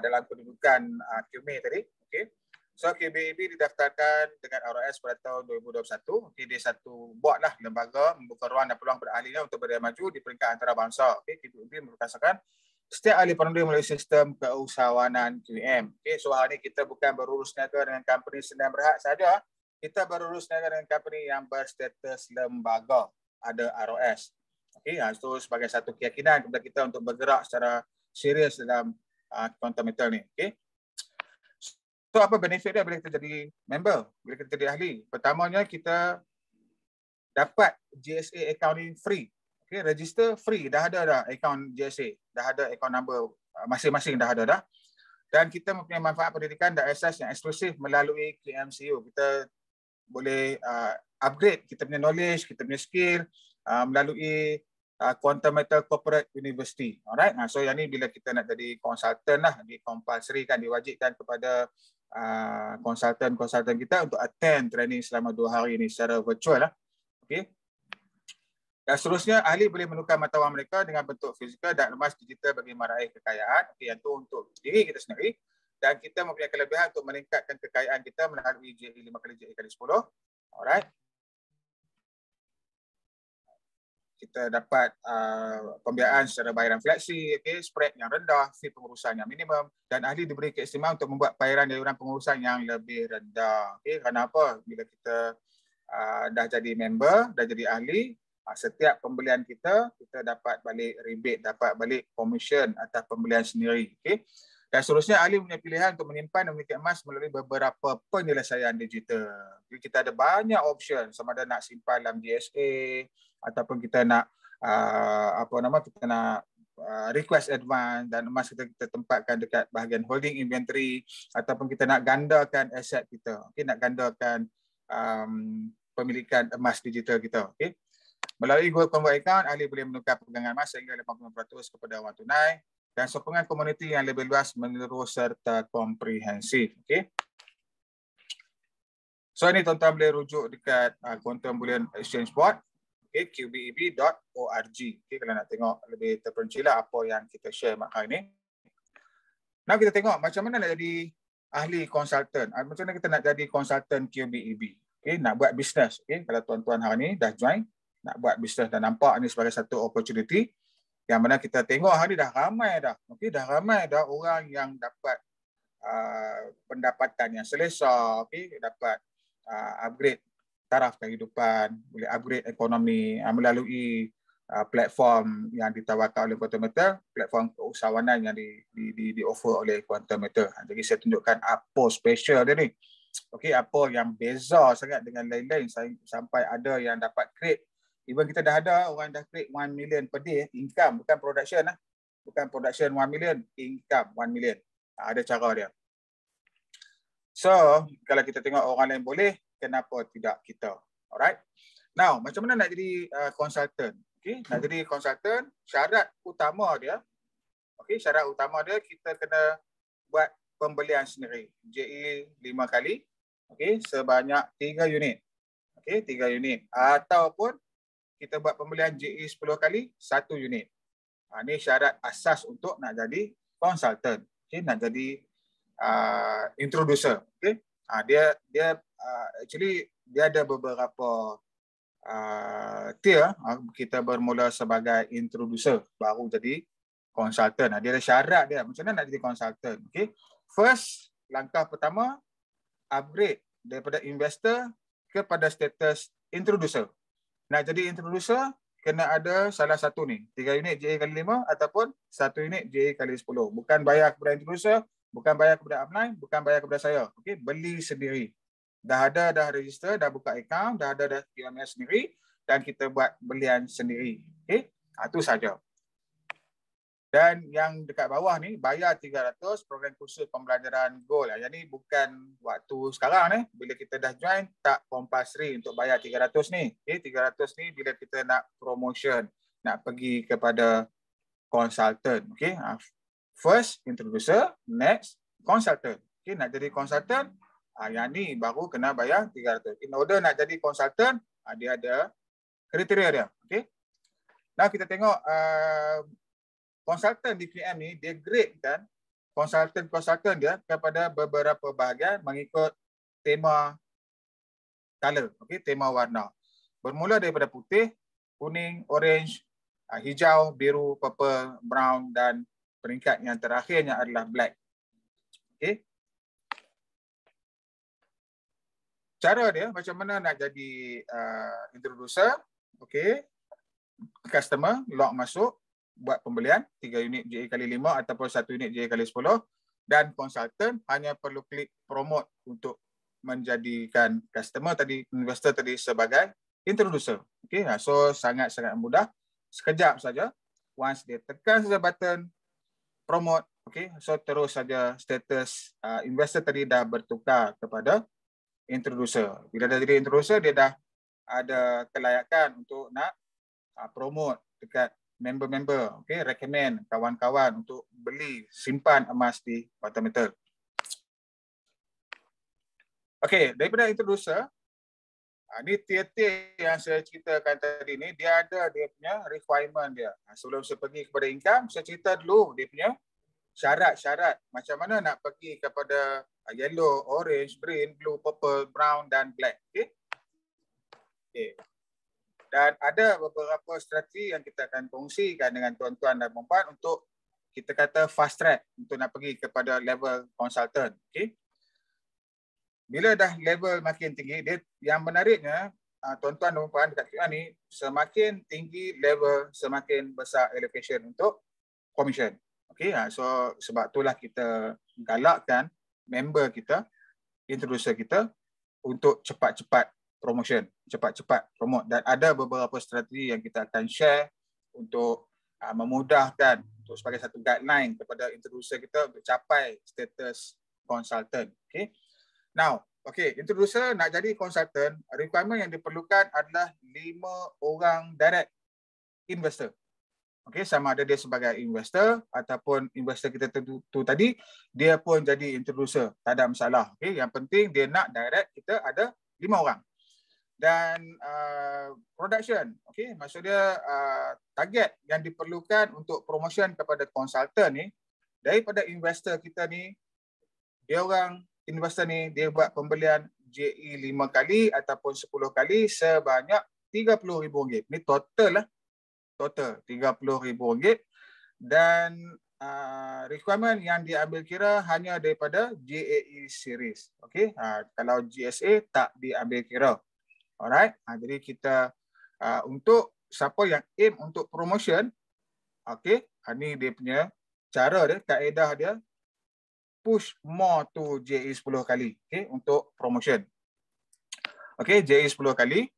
dalam kedudukan QME tadi. Okay. So QBEB didaftarkan dengan ROS pada tahun 2021. Okay. Dia satu board lah, lembaga membuka ruang dan peluang berahlinya untuk berdaya maju di peringkat antarabangsa. Okay. QBEB merupakan setiap ahli penundi melalui sistem keusahawanan QM. Okay. So hari ini kita bukan berurus niaga dengan company sedang berhad saja. Kita berurus niaga dengan company yang berstatus lembaga, ada ROS. Okay, itu sebagai satu keyakinan kepada kita untuk bergerak secara serius dalam quantum meter ni. Okay. So apa benefit dia bila kita jadi member, bila kita jadi ahli? Pertamanya kita dapat GSA account ni free. Okay, register free, dah ada dah account GSA, dah ada account number masing-masing dah ada dah. Dan kita mempunyai manfaat pendidikan dan akses yang eksklusif melalui KMCU. Kita boleh upgrade kita punya knowledge, kita punya skill melalui Quantum Metal Corporate University. Alright. So yang ni bila kita nak jadi konsultan lah, dikompulsorikan, diwajibkan kepada konsultan-konsultan kita untuk attend training selama 2 hari ini secara virtual lah. Okay. Dan seterusnya, ahli boleh menukar mata wang mereka dengan bentuk fizikal dan emas digital bagi meraih kekayaan. Okay, yang itu untuk diri kita sendiri. Dan kita mempunyai kelebihan untuk meningkatkan kekayaan kita melalui JE 5x10. Alright. Kita dapat pembiayaan secara bayaran fleksi, okay, spread yang rendah, fee pengurusan yang minimum, dan ahli diberi keistimewaan untuk membuat bayaran iuran pengurusan yang lebih rendah. Okay, kerana apa? Bila kita dah jadi member, dah jadi ahli, setiap pembelian kita dapat balik rebate, dapat balik commission atas pembelian sendiri. Okay? Dan seterusnya, ahli punya pilihan untuk menyimpan dan memiliki emas melalui beberapa penyelesaian digital. Jadi kita ada banyak option, sama ada nak simpan dalam GSA, ataupun kita nak kita nak request advance dan emas kita tempatkan dekat bahagian holding inventory, ataupun kita nak gandakan aset kita. Okay? Nak gandakan pemilikan emas digital kita. Okay? Melalui Gold Convert Account, ahli boleh menukar pegangan emas sehingga 80% kepada wang tunai dan sokongan komuniti yang lebih luas, menyeluruh serta komprehensif. Okay. So ini tuan-tuan boleh rujuk dekat Quantum Bullion Exchange Board, okay, qbeb.org. Okay, kalau nak tengok lebih terperinci lah apa yang kita share hari ini. Now kita tengok macam mana nak jadi ahli konsultan. Macam mana kita nak jadi konsultan QBEB. Okay, nak buat bisnes. Okay, kalau tuan-tuan hari ini dah join, nak buat bisnes dan nampak ni sebagai satu opportunity yang mana kita tengok hari dah ramai dah. Okey, dah ramai dah orang yang dapat pendapatan yang selesa, okey, dapat upgrade taraf kehidupan, boleh upgrade ekonomi melalui platform yang ditawarkan oleh Quantum Metal, platform keusahawanan yang di offer oleh Quantum Metal. Jadi saya tunjukkan apa special dia ni. Okey, apa yang beza sangat dengan lain-lain sampai ada yang dapat create. Even kita dah ada, orang dah create 1 million per day income, bukan production lah. Bukan production 1 million, income 1 million. Ada cara dia. So, kalau kita tengok orang lain boleh, kenapa tidak kita? Alright. Now, macam mana nak jadi konsultan? Okay, nak jadi konsultan, syarat utama dia, okay, syarat utama dia kita kena buat pembelian sendiri. JE 5 kali, okay, sebanyak 3 unit. Okay, 3 unit. Ataupun kita buat pembelian JE 10 kali, 1 unit. Ini syarat asas untuk nak jadi konsultan. Okay, nak jadi introducer. Okay. Dia actually dia ada beberapa tier. Kita bermula sebagai introducer, baru jadi konsultan. Dia ada syarat dia. Macam mana nak jadi konsultan? Okay. First, langkah pertama, upgrade daripada investor kepada status introducer. Nak jadi introducer, kena ada salah satu ni. 3 unit JE kali 5 ataupun 1 unit JE kali 10. Bukan bayar kepada introducer, bukan bayar kepada upline, bukan bayar kepada saya. Okay? Beli sendiri. Dah register, dah buka account, dah ada QMS sendiri dan kita buat belian sendiri. Okay? Itu saja. Dan yang dekat bawah ni, bayar 300 program kursus pembelajaran Gold. Yang ni bukan waktu sekarang ni. Bila kita dah join, tak compulsory untuk bayar 300 ni. Okay, 300 ni bila kita nak promotion, nak pergi kepada konsultan. Okay. First, introducer. Next, konsultan. Okay, nak jadi konsultan, yang ni baru kena bayar 300. In order nak jadi konsultan, dia ada kriteria dia. Okay. Nah, kita tengok konsultan di PM ni, dia grade kan konsultan dia kepada beberapa bahagian mengikut tema color, okay, tema warna. Bermula daripada putih, kuning, orange, hijau, biru, purple, brown dan peringkat yang terakhirnya adalah black. Okay. Cara dia macam mana nak jadi introducer, okay. Customer log masuk. buat pembelian 3 unit JA kali 5 ataupun 1 unit JA kali 10, dan konsultan hanya perlu klik promote untuk menjadikan customer tadi, investor tadi sebagai introducer. Okay, so sangat-sangat mudah. Sekejap saja, once dia tekan saja button promote, okay, so terus saja status investor tadi dah bertukar kepada introducer. Bila dah jadi introducer, dia dah ada kelayakan untuk nak promote dekat member-member, okay, recommend kawan-kawan untuk beli simpan emas di Bata Metal. Okey, daripada introducer, ni tier-tier yang saya ceritakan tadi ni, dia ada dia punya requirement dia. Sebelum saya pergi kepada income, saya cerita dulu dia punya syarat-syarat. Macam mana nak pergi kepada yellow, orange, green, blue, purple, brown dan black. Okey. Okey. Dan ada beberapa strategi yang kita akan kongsikan dengan tuan-tuan dan puan-puan untuk kita kata fast track untuk nak pergi kepada level consultant. Okey. Bila dah level makin tinggi, dia yang menariknya tuan-tuan dan puan-puan dekat kita ni, semakin tinggi level, semakin besar allocation untuk commission. Okey, so sebab itulah kita galakkan member kita, introducer kita untuk cepat-cepat promotion, cepat-cepat promote, dan ada beberapa strategi yang kita akan share untuk memudahkan untuk sebagai satu guideline kepada introducer kita untuk capai status consultant. Okey. Now, okay, introducer nak jadi consultant, requirement yang diperlukan adalah 5 orang direct investor. Okay, sama ada dia sebagai investor ataupun investor kita tu tadi, dia pun jadi introducer. Tak ada masalah. Okay, yang penting dia nak direct, kita ada 5 orang. Dan production, okay, maksudnya target yang diperlukan untuk promotion kepada consultant ni, daripada investor kita ni, dia orang investor ni dia buat pembelian JE 5 kali ataupun 10 kali sebanyak RM30,000. Ni total lah. Total RM30,000. Dan requirement yang diambil kira hanya daripada JAE series. Okay? Kalau GSA tak diambil kira. Alright? Jadi kita untuk siapa yang aim untuk promotion, okay, ni dia punya cara dia, kaedah dia, push more to JE 10 kali, okay, untuk promotion. Okay, JE 10 kali.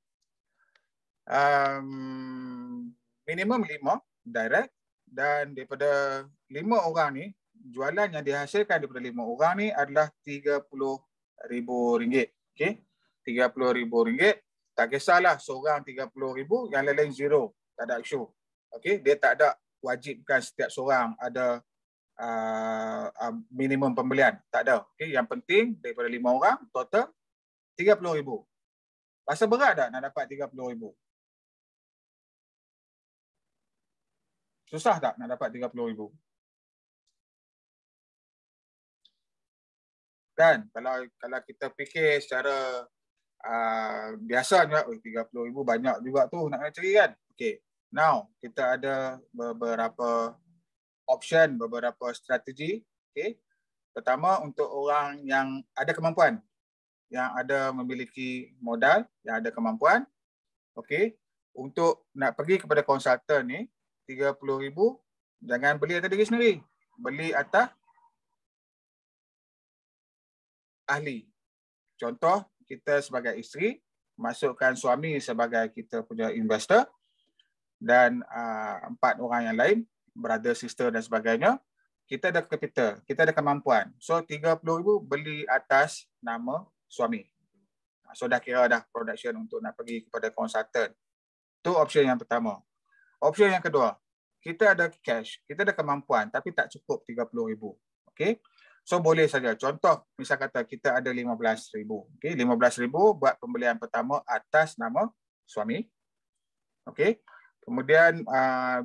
Minimum 5 direct, dan daripada 5 orang ni, jualan yang dihasilkan daripada 5 orang ni adalah RM30,000. Okay, RM30,000. Tak kisahlah seorang RM30,000, yang lain-lain zero, tak ada issue. Okay, dia tak ada wajibkan setiap seorang ada minimum pembelian. Tak ada. Okay. Yang penting daripada 5 orang, total RM30,000. Rasa berat tak nak dapat RM30,000? Susah tak nak dapat RM30,000? Kan? Kalau kita fikir secara biasanya, RM30,000 banyak juga tu nak cari kan? Okay. Now, kita ada beberapa option, beberapa strategi. Okay. Pertama, untuk orang yang ada kemampuan, yang ada memiliki modal, yang ada kemampuan. Okay. Untuk nak pergi kepada konsultan ni, RM30,000, jangan beli atas diri sendiri. Beli atas ahli. Contoh, kita sebagai isteri, masukkan suami sebagai kita punya investor, dan 4 orang yang lain, brother, sister dan sebagainya, kita ada capital, kita ada kemampuan. So RM30,000 beli atas nama suami. So dah kira dah production untuk nak pergi kepada konsultan. Itu option yang pertama. Option yang kedua, kita ada cash, kita ada kemampuan tapi tak cukup RM30,000. Okay? So boleh saja. Contoh, misal kata kita ada RM15,000. Okay? RM15,000 buat pembelian pertama atas nama suami. Okay? Kemudian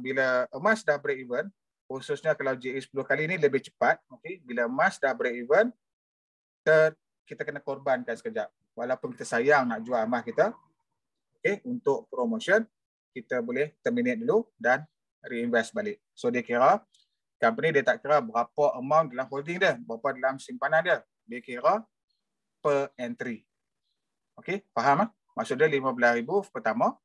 bila emas dah break even, khususnya kalau JE 10 kali ni lebih cepat, okay? Bila emas dah break even, kita kena korbankan sekejap. Walaupun kita sayang nak jual emas kita, okay? Untuk promotion, kita boleh terminate dulu dan reinvest balik. So dia kira, company dia tak kira berapa amount dalam holding dia, berapa dalam simpanan dia. Dia kira per entry. Okay? Faham? Maksud dia RM15,000 pertama,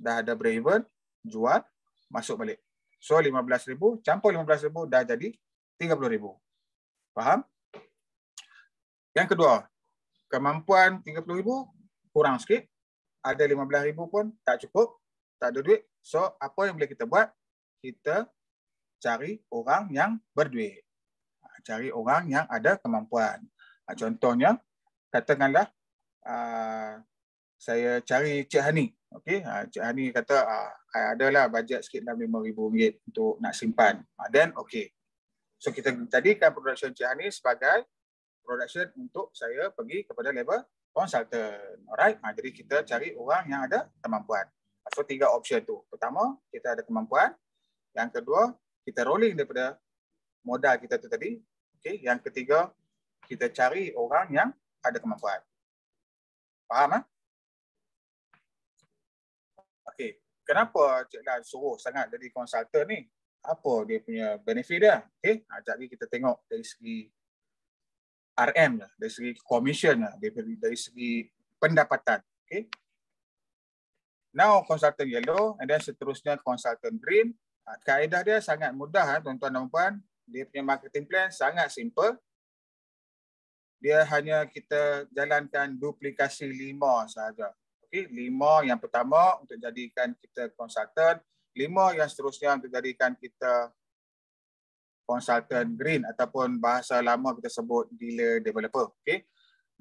dah ada break even, jual, masuk balik. So 15,000 campur 15,000 dah jadi 30,000. Faham? Yang kedua, kemampuan 30,000 kurang sikit. Ada 15,000 pun tak cukup, tak ada duit. So apa yang boleh kita buat? Kita cari orang yang berduit. Cari orang yang ada kemampuan. Contohnya, katakanlah saya cari Cik Hani. Okey, Cik Hani kata adalah bajet sikit dalam RM5,000 untuk nak simpan. Then okey. So kita jadikan production Cik Hani sebagai production untuk saya pergi kepada level consultant. Alright. Jadi kita cari orang yang ada kemampuan. So 3 option tu. Pertama, kita ada kemampuan. Yang kedua, kita rolling daripada modal kita tu tadi. Okey, yang ketiga, kita cari orang yang ada kemampuan. Faham ah? Okey, kenapa Cik Lan suruh sangat jadi konsultan ni? Apa dia punya benefit dia? Okey, jadi kita tengok dari segi RM lah, dari segi commission lah, dari segi pendapatan. Okey. Now konsultan yellow and then seterusnya konsultan green. Kaedah dia sangat mudah tuan-tuan dan puan. Dia punya marketing plan sangat simple. Dia hanya kita jalankan duplikasi 5 sahaja. Okey, 5 yang pertama untuk jadikan kita konsultan, 5 yang seterusnya untuk jadikan kita konsultan green ataupun bahasa lama kita sebut dealer developer. Okey.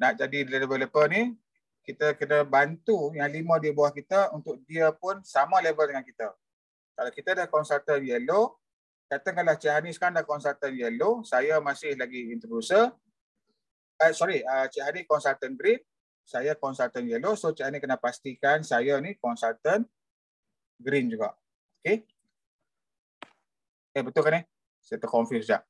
Nak jadi dealer developer ni kita kena bantu yang 5 di bawah kita untuk dia pun sama level dengan kita. Kalau kita dah konsultan yellow, katakanlah Cik Hani sekarang dah konsultan yellow, saya masih lagi introducer. Cik Hani konsultan green, saya konsultan yellow. So Cik Hani kena pastikan saya ni konsultan green juga. Okey. Betul kan ni? Saya terconfuse sekejap.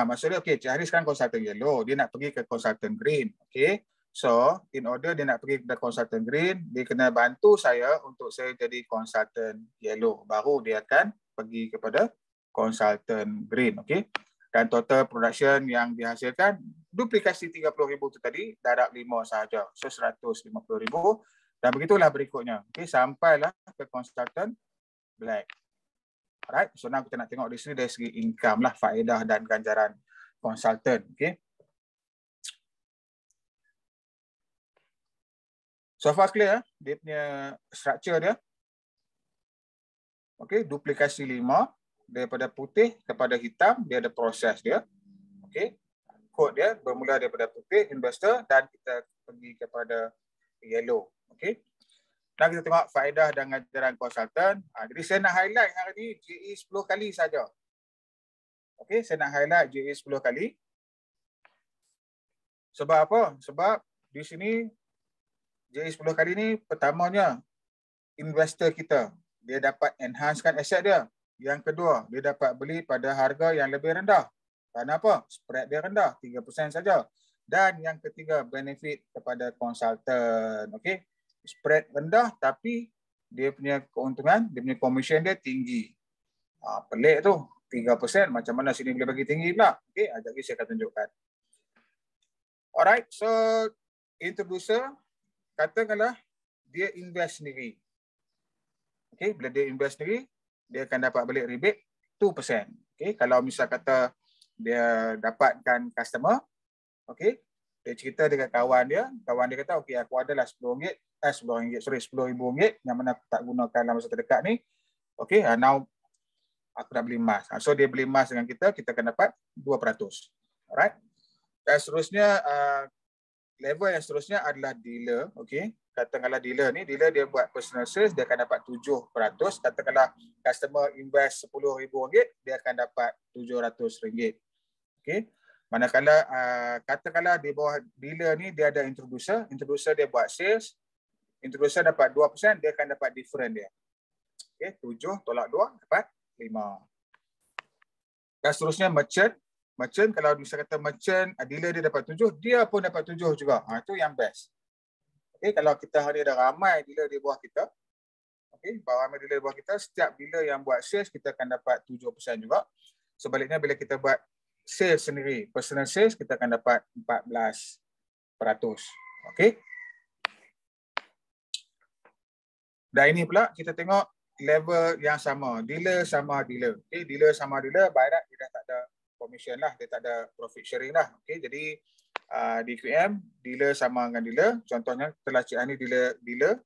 Maksudnya okey, Cik Hani sekarang konsultan yellow, dia nak pergi ke konsultan green. Okey. So, in order dia nak pergi ke konsultan green, dia kena bantu saya untuk saya jadi konsultan yellow. Baru dia akan pergi kepada konsultan green. Okey. Dan total production yang dihasilkan, duplikasi 30,000 tu tadi, darab 5 sahaja. So, 150,000. Dan begitulah berikutnya. Okey, sampailah ke konsultan black. Alright, so now kita nak tengok di sini dari segi income lah, faedah dan ganjaran konsultan. Okay. So far clear dia punya structure dia. Okay, duplikasi 5 daripada putih kepada hitam, dia ada proses dia. Okay, kod dia bermula daripada putih, investor, dan kita pergi kepada yellow. Okay. Nah, kita tengok faedah dan ganjaran konsultan. Jadi saya nak highlight hari ni JE 10 kali saja. Okey, saya nak highlight JE 10 kali. Sebab apa? Sebab di sini JE 10 kali ni pertamanya investor kita, dia dapat enhancekan aset dia. Yang kedua, dia dapat beli pada harga yang lebih rendah. Kenapa? Spread dia rendah, 3% saja. Dan yang ketiga, benefit kepada konsultan. Okey. Spread rendah tapi dia punya keuntungan, dia punya commission dia tinggi. Pelik tu, 3%. Macam mana sini boleh bagi tinggi pula? Okey, sekejap lagi saya akan tunjukkan. Alright, so introducer, katakanlah dia invest sendiri. Okey, bila dia invest sendiri, dia akan dapat balik rebate 2%. Okey, kalau misal kata dia dapatkan customer, okey, dia cerita dengan kawan dia kata okey aku adalah RM10,000 yang mana aku tak gunakan dalam masa terdekat ni. Okey, now aku nak beli emas. So dia beli emas dengan kita akan dapat 2%. Alright. Dan seterusnya level yang seterusnya adalah dealer. Okey, katakanlah dealer dia buat personal sales, dia akan dapat 7%. Katakanlah customer invest RM10,000, dia akan dapat RM700. Okey. Manakala katakanlah di bawah dealer ni dia ada introducer dia buat sales, introducer dapat 2%, dia akan dapat different dia. Okey, 7 tolak 2 dapat 5. Dan seterusnya merchant kalau bisa kata merchant, dealer dia dapat 7, dia pun dapat 7 juga. Itu yang best. Okey, kalau kita hari ada ramai dealer di bawah kita, okey, ramai dealer di bawah kita, setiap dealer yang buat sales kita akan dapat 7% juga. Sebaliknya bila kita buat sales sendiri, personal sales, kita akan dapat 14%. Okey. Dan ini pula kita tengok level yang sama. Dealer sama dealer. Okay, dealer sama dealer, by right dia dah tak ada commission lah, dia tak ada profit sharing lah. Okay, jadi di QM, dealer sama dengan dealer. Contohnya, telah Cik Hani dealer,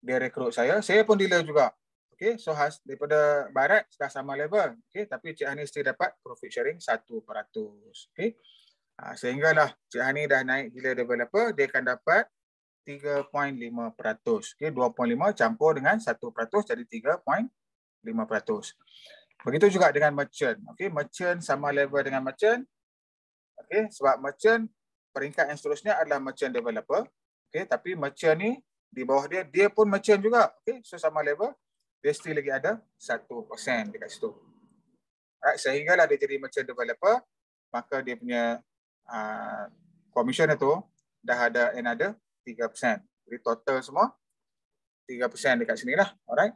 dia rekrut saya pun dealer juga. Okay, so daripada by right sudah sama level. Okay, tapi Cik Hani still dapat profit sharing 1%. Okay, sehinggalah Cik Hani dah naik dealer level apa, dia akan dapat 3.5%. Okay, 2.5 campur dengan 1% jadi 3.5%. Begitu juga dengan merchant. Okay, merchant sama level dengan merchant. Okay, sebab merchant peringkat yang seterusnya adalah merchant developer. Okay, tapi merchant ni di bawah dia pun merchant juga. Okay, so sama level, dia still lagi ada 1% dekat situ. Alright, sehinggalah dia jadi merchant developer, maka dia punya commission itu dah ada another 3%. Jadi total semua 3% dekat sini lah. Alright.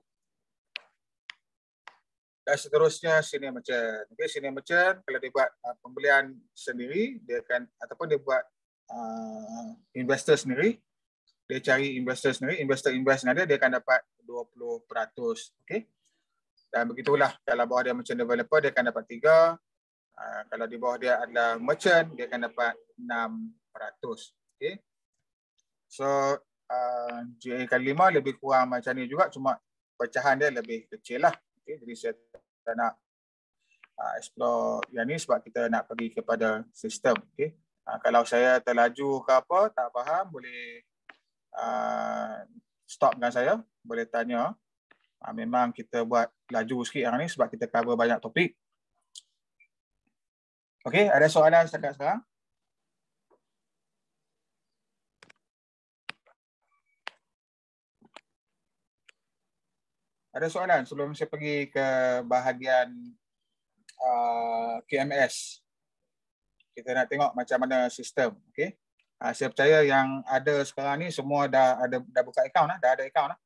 Dan seterusnya senior merchant. Okay, senior merchant kalau dia buat pembelian sendiri, dia akan ataupun dia buat investor sendiri, dia cari investor sendiri, investor invest dengan dia akan dapat 20%. Okay. Dan begitulah kalau bawah dia merchant developer, dia akan dapat 3. Kalau di bawah dia adalah merchant, dia akan dapat 6%. Okay. So GA kali 5 lebih kurang macam ni juga, cuma pecahan dia lebih kecil lah. Okay. Jadi saya tak nak explore yang ni sebab kita nak pergi kepada sistem. Okay. Kalau saya terlaju ke apa, tak faham, boleh stop dengan saya, boleh tanya. Memang kita buat laju sikit yang ni sebab kita cover banyak topik. Okay, ada soalan setakat sekarang? Ada soalan sebelum saya pergi ke bahagian QMS. Kita nak tengok macam mana sistem. Okay. Saya percaya yang ada sekarang ni semua dah buka akaun lah, dah ada akaun lah.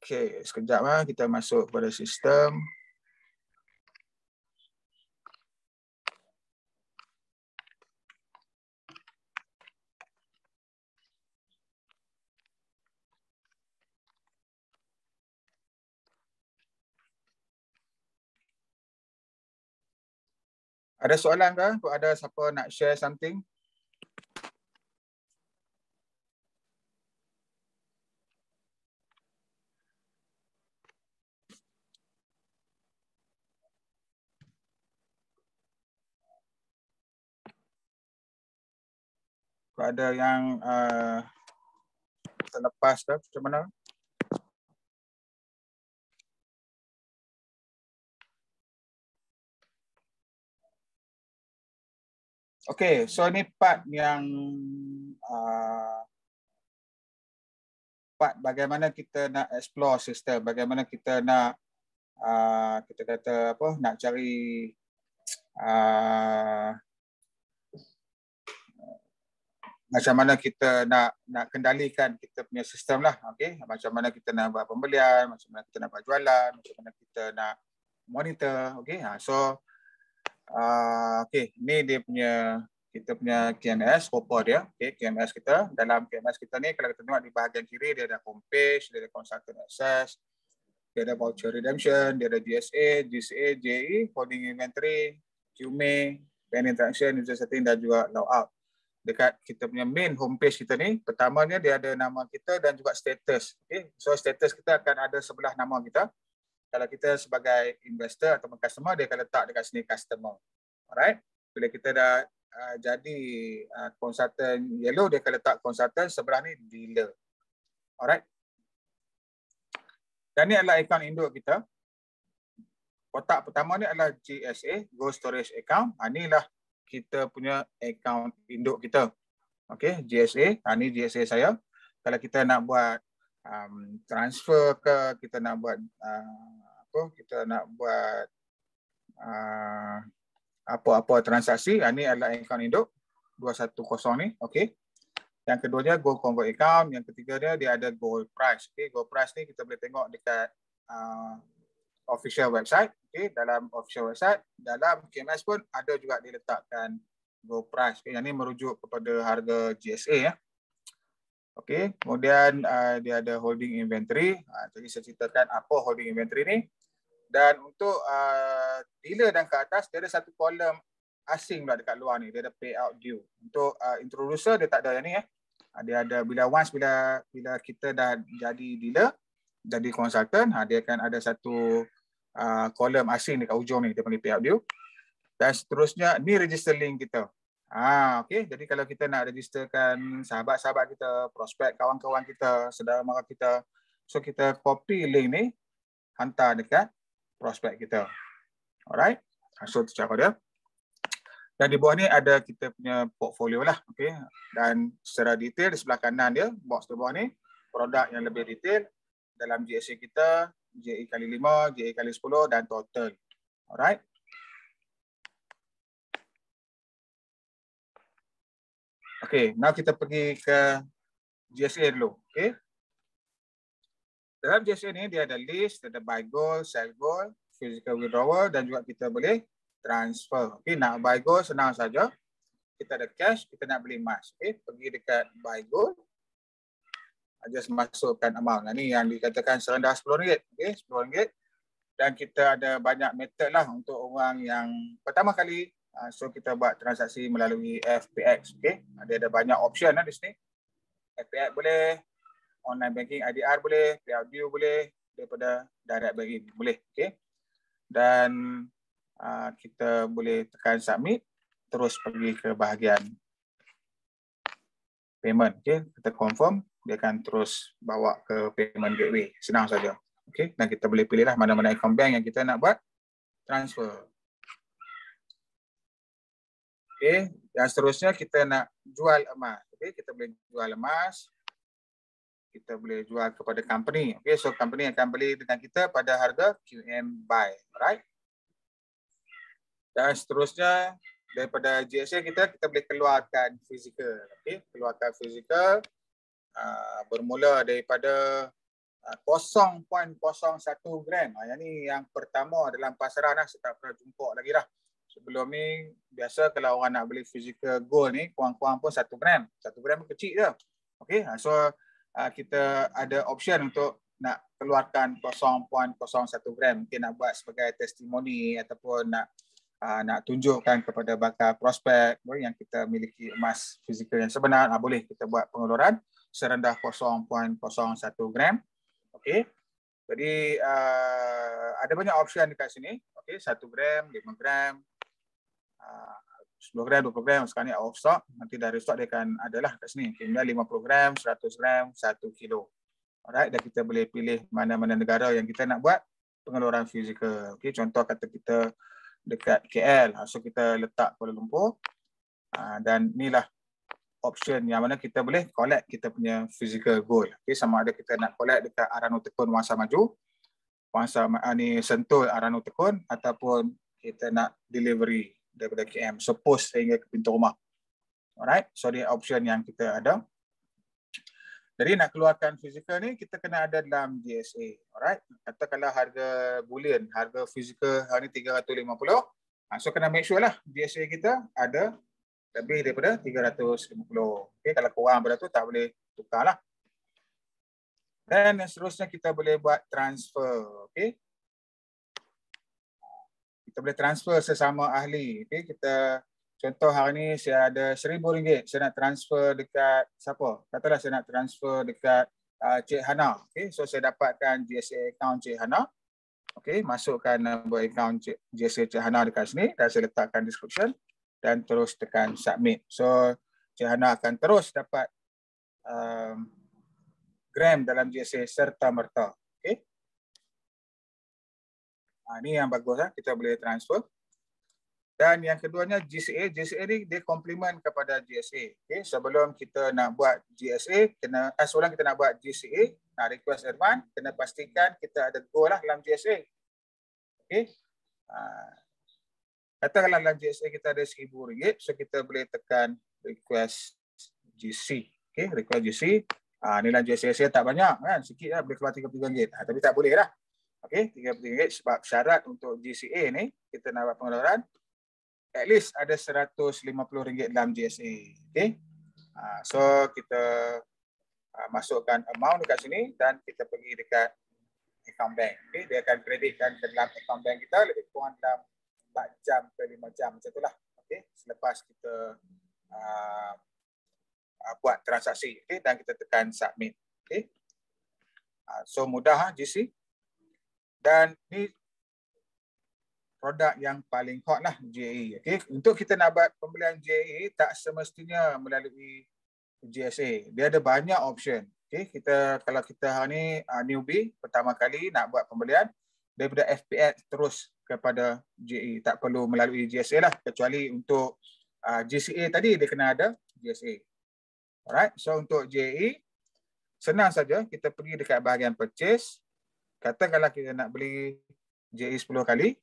Okay, sekejap lah kita masuk pada sistem. Ada soalan ke? Ada siapa nak share something? Ada yang terlepas ke macam mana? Okay, so ini part yang part bagaimana kita nak explore sistem, bagaimana kita nak kita kata apa, nak cari macam mana kita nak kendalikan kita punya sistem lah. Okay, macam mana kita nak buat pembelian, macam mana kita nak buat jualan, macam mana kita nak monitor. Okay, so okay, ni dia punya, kita punya QMS, Hopper dia. Okay, QMS kita, dalam QMS kita ni kalau kita tengok di bahagian kiri dia ada homepage, dia ada consultant access, dia ada voucher redemption, dia ada GSA, GCA, JE, holding inventory, QMA, ban interaction, user setting dan juga logout. Dekat kita punya main homepage kita ni, pertamanya dia ada nama kita dan juga status. Okay, so status kita akan ada sebelah nama kita. Kalau kita sebagai investor atau customer, dia akan letak dekat sini customer. Alright. Bila kita dah jadi konsultan yellow, dia akan letak konsultan, sebelah ni dealer. Alright. Dan ni adalah akaun induk kita. Kotak pertama ni adalah GSA, Gold Storage Account. Inilah kita punya akaun induk kita. Okay, GSA. Ini GSA saya. Kalau kita nak buat transfer ke, kita nak buat kita nak buat apa-apa transaksi, ini adalah akaun induk 210 ni. Okay. Yang keduanya Gold Convert Account. Yang ketiganya dia ada Gold Price. Okay. Gold Price ni kita boleh tengok dekat official website. Okay, dalam official website, dalam KMS pun ada juga diletakkan go price. Okay, yang ini merujuk kepada harga GSA ya. Okey, kemudian dia ada holding inventory. Jadi saya ceritakan apa holding inventory ni. Dan untuk dealer dan ke atas, dia ada satu kolom asing pula dekat luar ni. Dia ada payout due. Untuk introducer, dia tak ada yang ni ya. Dia ada bila kita dah jadi dealer, jadi consultant, dia akan ada satu kolom asing dekat ujung ni. Dia panggil payout due. Dan seterusnya, ni register link kita. Okey. Jadi kalau kita nak registerkan sahabat-sahabat kita, prospek kawan-kawan kita, saudara mara kita, so kita copy link ni, hantar dekat prospek kita. Alright. So tu cara dia. Dan di bawah ni ada kita punya portfolio lah. Okey. Dan secara detail di sebelah kanan dia, box di bawah ni, produk yang lebih detail dalam GSA kita, JE kali 5, JE kali 10 dan total. Alright. Okey, now kita pergi ke GSA dulu. Okey. Dalam GSA ni dia ada list, ada buy gold, sell gold, physical withdrawal dan juga kita boleh transfer. Okey, nak buy gold senang saja. Kita ada cash, kita nak beli emas. Okey, pergi dekat buy gold. Just masukkan amount. Nah, ni yang dikatakan serendah RM10. Okey, RM10. Dan kita ada banyak method lah untuk orang yang pertama kali. So kita buat transaksi melalui FPX. Okay? Ada banyak option di sini. FPX boleh, online banking IDR boleh, payout due boleh, daripada direct banking boleh. Okay? Dan kita boleh tekan submit, terus pergi ke bahagian payment. Okay? Kita confirm, dia akan terus bawa ke payment gateway. Senang saja. Okay? Dan kita boleh pilihlah mana-mana account bank yang kita nak buat transfer. Okay. Dan seterusnya kita nak jual emas. Okay. Kita boleh jual emas. Kita boleh jual kepada company. Okay. So company akan beli dengan kita pada harga QM buy. Alright. Dan seterusnya daripada GSA kita boleh keluarkan fizikal. Okay. Keluarkan fizikal bermula daripada 0.01 gram. Yang ni yang pertama dalam pasaran lah. Saya tak pernah jumpa lagi dah. Sebelum ni, biasa kalau orang nak beli physical gold ni, kurang-kurang pun 1 gram. 1 gram kecil je. Okay, so kita ada option untuk nak keluarkan 0.01 gram. Mungkin nak buat sebagai testimoni ataupun nak tunjukkan kepada bakal prospek yang kita miliki emas fizikal yang sebenar. Boleh kita buat pengeluaran serendah 0.01 gram. Okay, jadi ada banyak option dekat sini. Okay, 1 gram, 5 gram, 10 gram, 20 gram. Sekarang ni out of stock. Nanti dari stock dia akan adalah kat sini. Kemudian 50 gram, 100 gram, 1 kilo. Alright, dan kita boleh pilih mana-mana negara yang kita nak buat pengeluaran fizikal. Okay, contoh kata kita dekat KL. So kita letak Kuala Lumpur. Dan inilah option yang mana kita boleh collect kita punya physical gold. Okay, sama ada kita nak collect dekat Arano Tekun Wangsa Maju, Wangsa ni Sentul Arano Tekun, ataupun kita nak delivery daripada KM, so post sehingga ke pintu rumah. Alright, so ni option yang kita ada. Jadi nak keluarkan fizikal ni kita kena ada dalam GSA. Alright, katakanlah harga bullion, harga fizikal hari ni 350. So kena make sure lah GSA kita ada lebih daripada 350. Okay, kalau kurang daripada tu tak boleh tukar lah. Dan seterusnya kita boleh buat transfer. Okay, kita boleh transfer sesama ahli. Okay, kita contoh hari ni saya ada RM1,000. Saya nak transfer dekat siapa? Katalah saya nak transfer dekat Cik Hana. Okay, so saya dapatkan GSA account Cik Hana. Okay, masukkan nombor account GSA Cik Hana dekat sini dan saya letakkan description dan terus tekan submit. So Cik Hana akan terus dapat gram dalam GSA serta merta. Okay. Ini yang bagus lah, kita boleh transfer. Dan yang keduanya GCA. GCA ni dia komplement kepada GSA. Okay. Sebelum kita nak buat GSA, sebelum kita nak buat GCA, nak request advance, kena pastikan kita ada goal lah dalam GSA. Okay. Katakanlah dalam GSA kita ada RM1,000, so kita boleh tekan request GC. Okay, request GC. Ni dalam GSA saya tak banyak kan, sikit lah, boleh keluar RM33. Tapi tak boleh lah. Okey, RM33 sebab syarat untuk GCA ni kita nak buat pengeluaran at least ada RM150 dalam GSA. Okey. So kita masukkan amount dekat sini dan kita pergi dekat account bank. Okay, dia akan kreditkan ke dalam account bank kita lebih kurang dalam 4 jam ke 5 jam macam itulah. Okay, selepas kita buat transaksi, okay, dan kita tekan submit. Okay. So mudah GC. Dan ni produk yang paling hot lah JAE. Okay. Untuk kita nak buat pembelian JAE tak semestinya melalui GSA. Dia ada banyak option. Okay. Kalau kita hari ni newbie pertama kali nak buat pembelian daripada FPX terus kepada JAE. Tak perlu melalui GSA lah, kecuali untuk GCA tadi dia kena ada GSA. Alright. So untuk JAE senang saja, kita pergi dekat bahagian purchase. Katakanlah kita nak beli JAE 10 kali,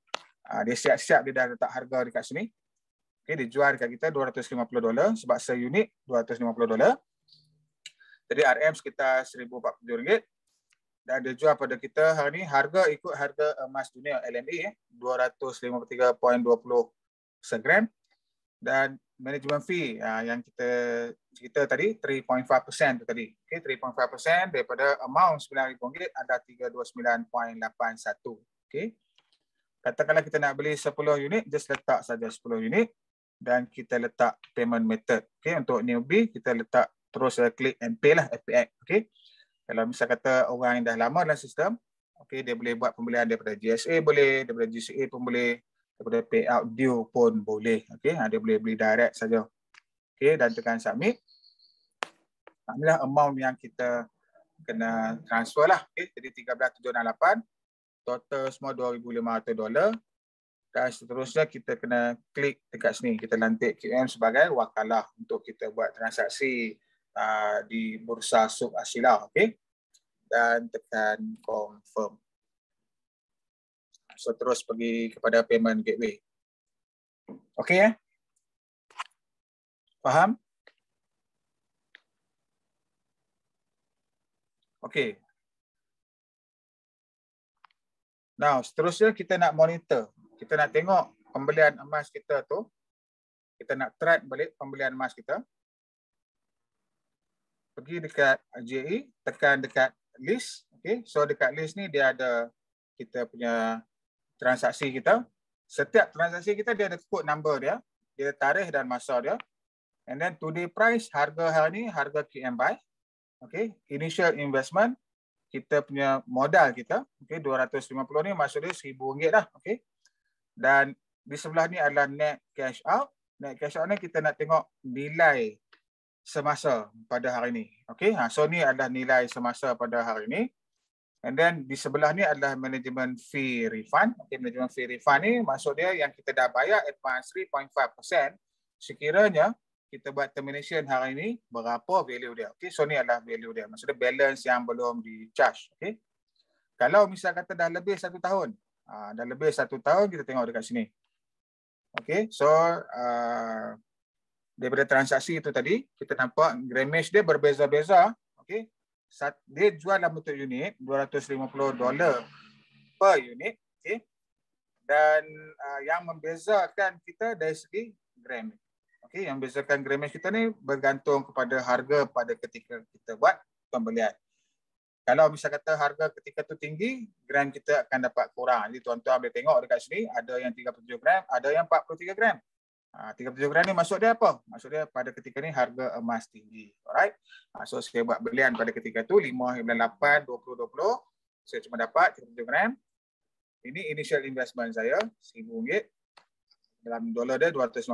dia siap-siap dia dah letak harga dekat sini. Okay, dia jual dekat kita $250 sebab seunit $250. Jadi RM sekitar RM1,047. Dan dia jual pada kita hari ni harga ikut harga emas dunia LME 253.20 segram. Dan management fee yang kita tadi 3.5% tu tadi. Okay, 3.5% daripada amount RM9,000 ada 329.81. Okay. Katakanlah kita nak beli 10 unit, just letak saja 10 unit dan kita letak payment method. Okay, untuk newbie kita letak terus click and pay lah FPX. Okay. Kalau misal kata orang yang dah lama dalam sistem, okay, dia boleh buat pembelian daripada GSA boleh, daripada GCA pun boleh, daripada payout due pun boleh. Okay, dia boleh beli direct saja. Okay, dan tekan submit. Inilah amount yang kita kena transfer lah. Okay, jadi 13,768. Total semua $2,500. Dan seterusnya kita kena klik dekat sini. Kita lantik QM sebagai wakalah untuk kita buat transaksi di Bursa Suk Asila. Okay, dan tekan confirm. So terus pergi kepada payment gateway. Okay ya? Faham? Okay. Now, seterusnya kita nak monitor. Kita nak tengok pembelian emas kita tu. Kita nak track balik pembelian emas kita. Pergi dekat JAE, tekan dekat list. Okay. So dekat list ni dia ada kita punya transaksi kita. Setiap transaksi kita dia ada code number dia. Dia tarikh dan masa dia. And then today price, harga hari ni, harga QM buy. Okay. Initial investment, kita punya modal kita. Okay. 250 ni maksud dia RM1,000 dah. Okay. Dan di sebelah ni adalah net cash out. Net cash out ni kita nak tengok nilai semasa pada hari ni. Okay. So ni adalah nilai semasa pada hari ni. And then di sebelah ni adalah management fee refund. Okay. Management fee refund ni maksud dia yang kita dah bayar advance 3.5%. Sekiranya kita buat termination hari ini, berapa value dia. Okay, so ni adalah value dia. Maksudnya balance yang belum di-charge. Okay. Kalau misal kata dah lebih 1 tahun, dah lebih 1 tahun, kita tengok dekat sini. Okay, so daripada transaksi itu tadi, kita nampak grammage dia berbeza-beza. Okay. Dia jual dalam bentuk unit, $250 per unit. Okay. Dan yang membezakan kita dari segi gram. Okay, yang membezakan grammage kita ni bergantung kepada harga pada ketika kita buat pembelian. Kalau misal kata harga ketika tu tinggi, gram kita akan dapat kurang. Jadi tuan-tuan boleh tengok dekat sini, ada yang 37 gram, ada yang 43 gram. 37 gram ni maksud dia apa? Maksud dia pada ketika ni harga emas tinggi. Alright. So saya buat belian pada ketika tu 598 2020. Saya cuma dapat 37 gram. Ini initial investment saya RM1,000. Dalam dolar dia $250.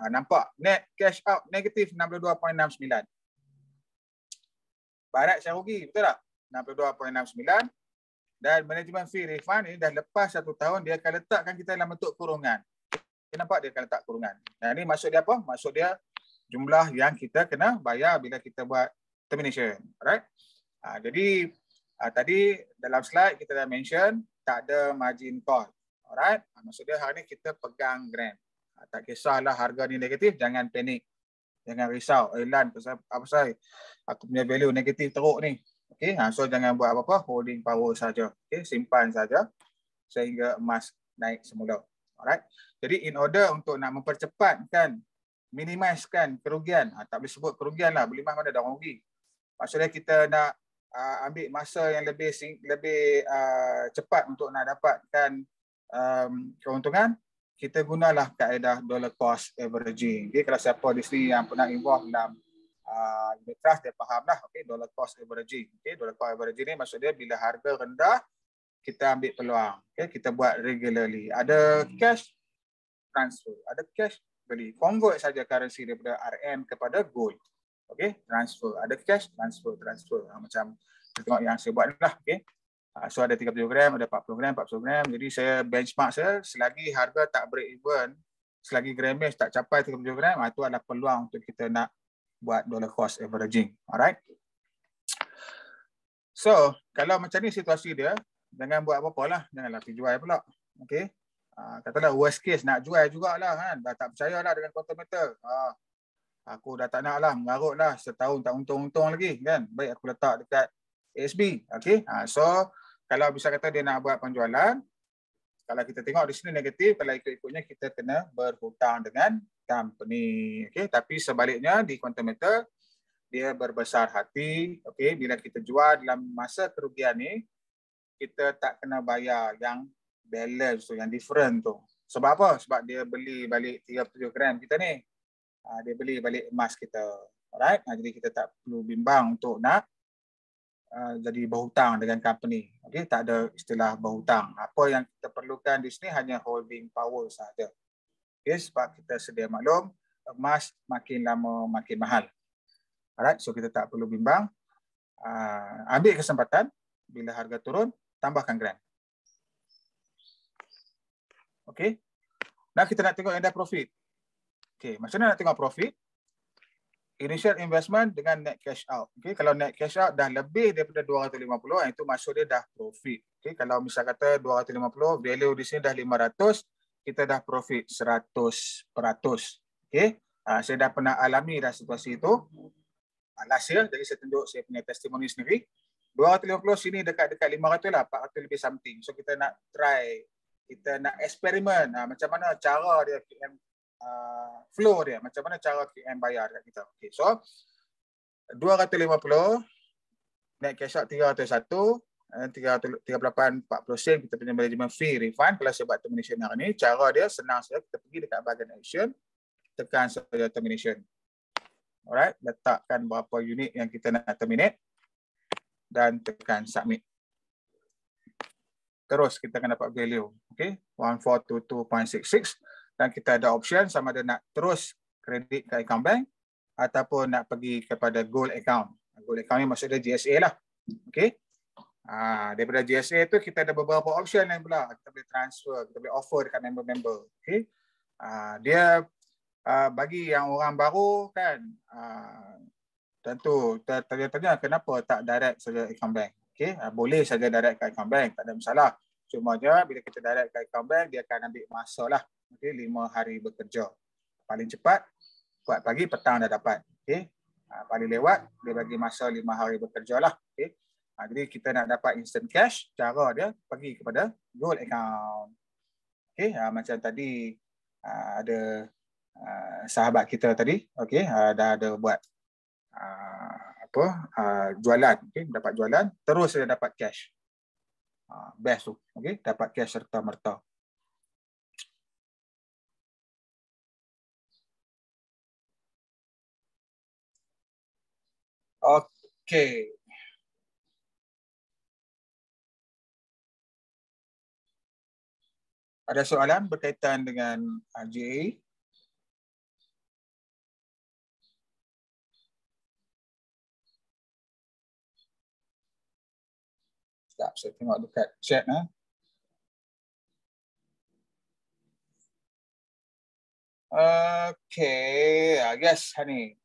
Nampak net cash out negatif 62.69. Barat saya rugi, betul tak? 62.69. Dan management fee refund ini dah lepas 1 tahun, dia akan letakkan kita dalam bentuk kurungan. Kita nampak dia akan letak kurungan. Nah, ini maksud dia apa? Maksud dia jumlah yang kita kena bayar bila kita buat termination. Alright? Jadi tadi dalam slide kita dah mention tak ada margin call. Alright? Maksud dia hari ni kita pegang gram. Tak kisahlah harga ni negatif, jangan panik. Jangan risau. Lan, apa saya aku punya value negatif teruk ni. Okay, so jangan buat apa-apa, holding power saja. Okay, simpan saja sehingga emas naik semula. Alright. Jadi in order untuk nak mempercepatkan, minimizekan kerugian, tak boleh sebut kerugian lah, beli emas mana dah rugi. Maksudnya kita nak ambil masa yang lebih cepat untuk nak dapatkan keuntungan, kita gunalah kaedah dollar cost averaging. Okay, kalau siapa di sini yang pernah involve dalam unit trust, dia faham lah. Okay, dollar cost averaging. Okay, dollar cost averaging ni maksudnya bila harga rendah, kita ambil peluang. Okay, kita buat regularly. Ada cash, transfer. Ada cash, beli. Convert saja currency daripada RM kepada gold. Okay, transfer. Ada cash, transfer. Macam tengok yang saya buat ni lah. Okay. So ada 30 gram, ada 40 gram, 40 gram. Jadi saya benchmark saya, selagi harga tak break even, selagi grammage tak capai 30 gram, itu adalah peluang untuk kita nak buat dollar cost averaging. Alright. So, kalau macam ni situasi dia, jangan buat apa-apa lah. Janganlah pergi jual pula. Okay. Katalah worst case, nak jual jugalah kan. Dah tak percaya lah dengan quantum metal. Aku dah tak nak lah, mengarut lah. Setahun tak untung-untung lagi kan. Baik aku letak dekat ASB. Okay. So, kalau bisa kata dia nak buat penjualan, kalau kita tengok di sini negatif, kalau ikut-ikutnya kita kena berhutang dengan company. Okay. Tapi sebaliknya di quantum metal, dia berbesar hati. Okay. Bila kita jual dalam masa kerugian ni, kita tak kena bayar yang balance tu, yang different tu. Sebab apa? Sebab dia beli balik 37 gram kita ni. Dia beli balik emas kita. Alright? Jadi kita tak perlu bimbang untuk nak jadi berhutang dengan company. Okay? Tak ada istilah berhutang. Apa yang kita perlukan di sini hanya holding power saja. Okay? Sebab kita sedia maklum, emas makin lama makin mahal. Alright? So kita tak perlu bimbang. Ambil kesempatan, bila harga turun, tambahkan gram. Okay. Dan kita nak tengok yang dah profit. Okay. Macam mana nak tengok profit? Initial investment dengan net cash out. Okay. Kalau net cash out dah lebih daripada 250, itu maksud dia dah profit. Okay. Kalau misal kata 250, value di sini dah 500, kita dah profit 100%. Okay. Saya dah pernah alami dah situasi itu. Last year, jadi saya tunjuk saya punya testimoni sendiri. 250 sini dekat-dekat 500 lah, 400 lebih something. So kita nak try, kita nak eksperimen macam mana cara dia QM flow dia, macam mana cara QM bayar dekat kita. Okay, so 250 net cash out 301, 338 40 sen kita punya management fee refund. Kalau saya buat termination hari ni, cara dia senang saja, kita pergi dekat bahagian action, tekan saja termination. Alright, letakkan berapa unit yang kita nak terminate dan tekan submit. Terus kita akan dapat value. Okay, 1422.66, dan kita ada option sama ada nak terus kredit ke account bank ataupun nak pergi kepada gold account. Gold account ni maksudnya GSA lah. Okay. Daripada GSA tu kita ada beberapa option yang pula. Kita boleh transfer, kita boleh offer dekat member-member. Okay. Dia bagi yang orang baru kan, tentu tanya-tanya kenapa tak direct saja account bank. Okay. Boleh saja direct ke account bank, tak ada masalah. Cuma je bila kita direct ke account bank, dia akan ambil masa lah. Okay, 5 hari bekerja. Paling cepat, buat pagi, petang dah dapat. Okay. Paling lewat, dia bagi masa 5 hari bekerja lah. Okay. Jadi kita nak dapat instant cash, cara dia pergi kepada gold account. Okay. Macam tadi ada sahabat kita tadi, okay, dah ada buat jualan, okay, dapat jualan, terus dia dapat cash. Best tu, okay, dapat cash serta-merta. Okay. Ada soalan berkaitan dengan JA? Sekejap, saya tengok dekat chat. Okay, yes, Hani.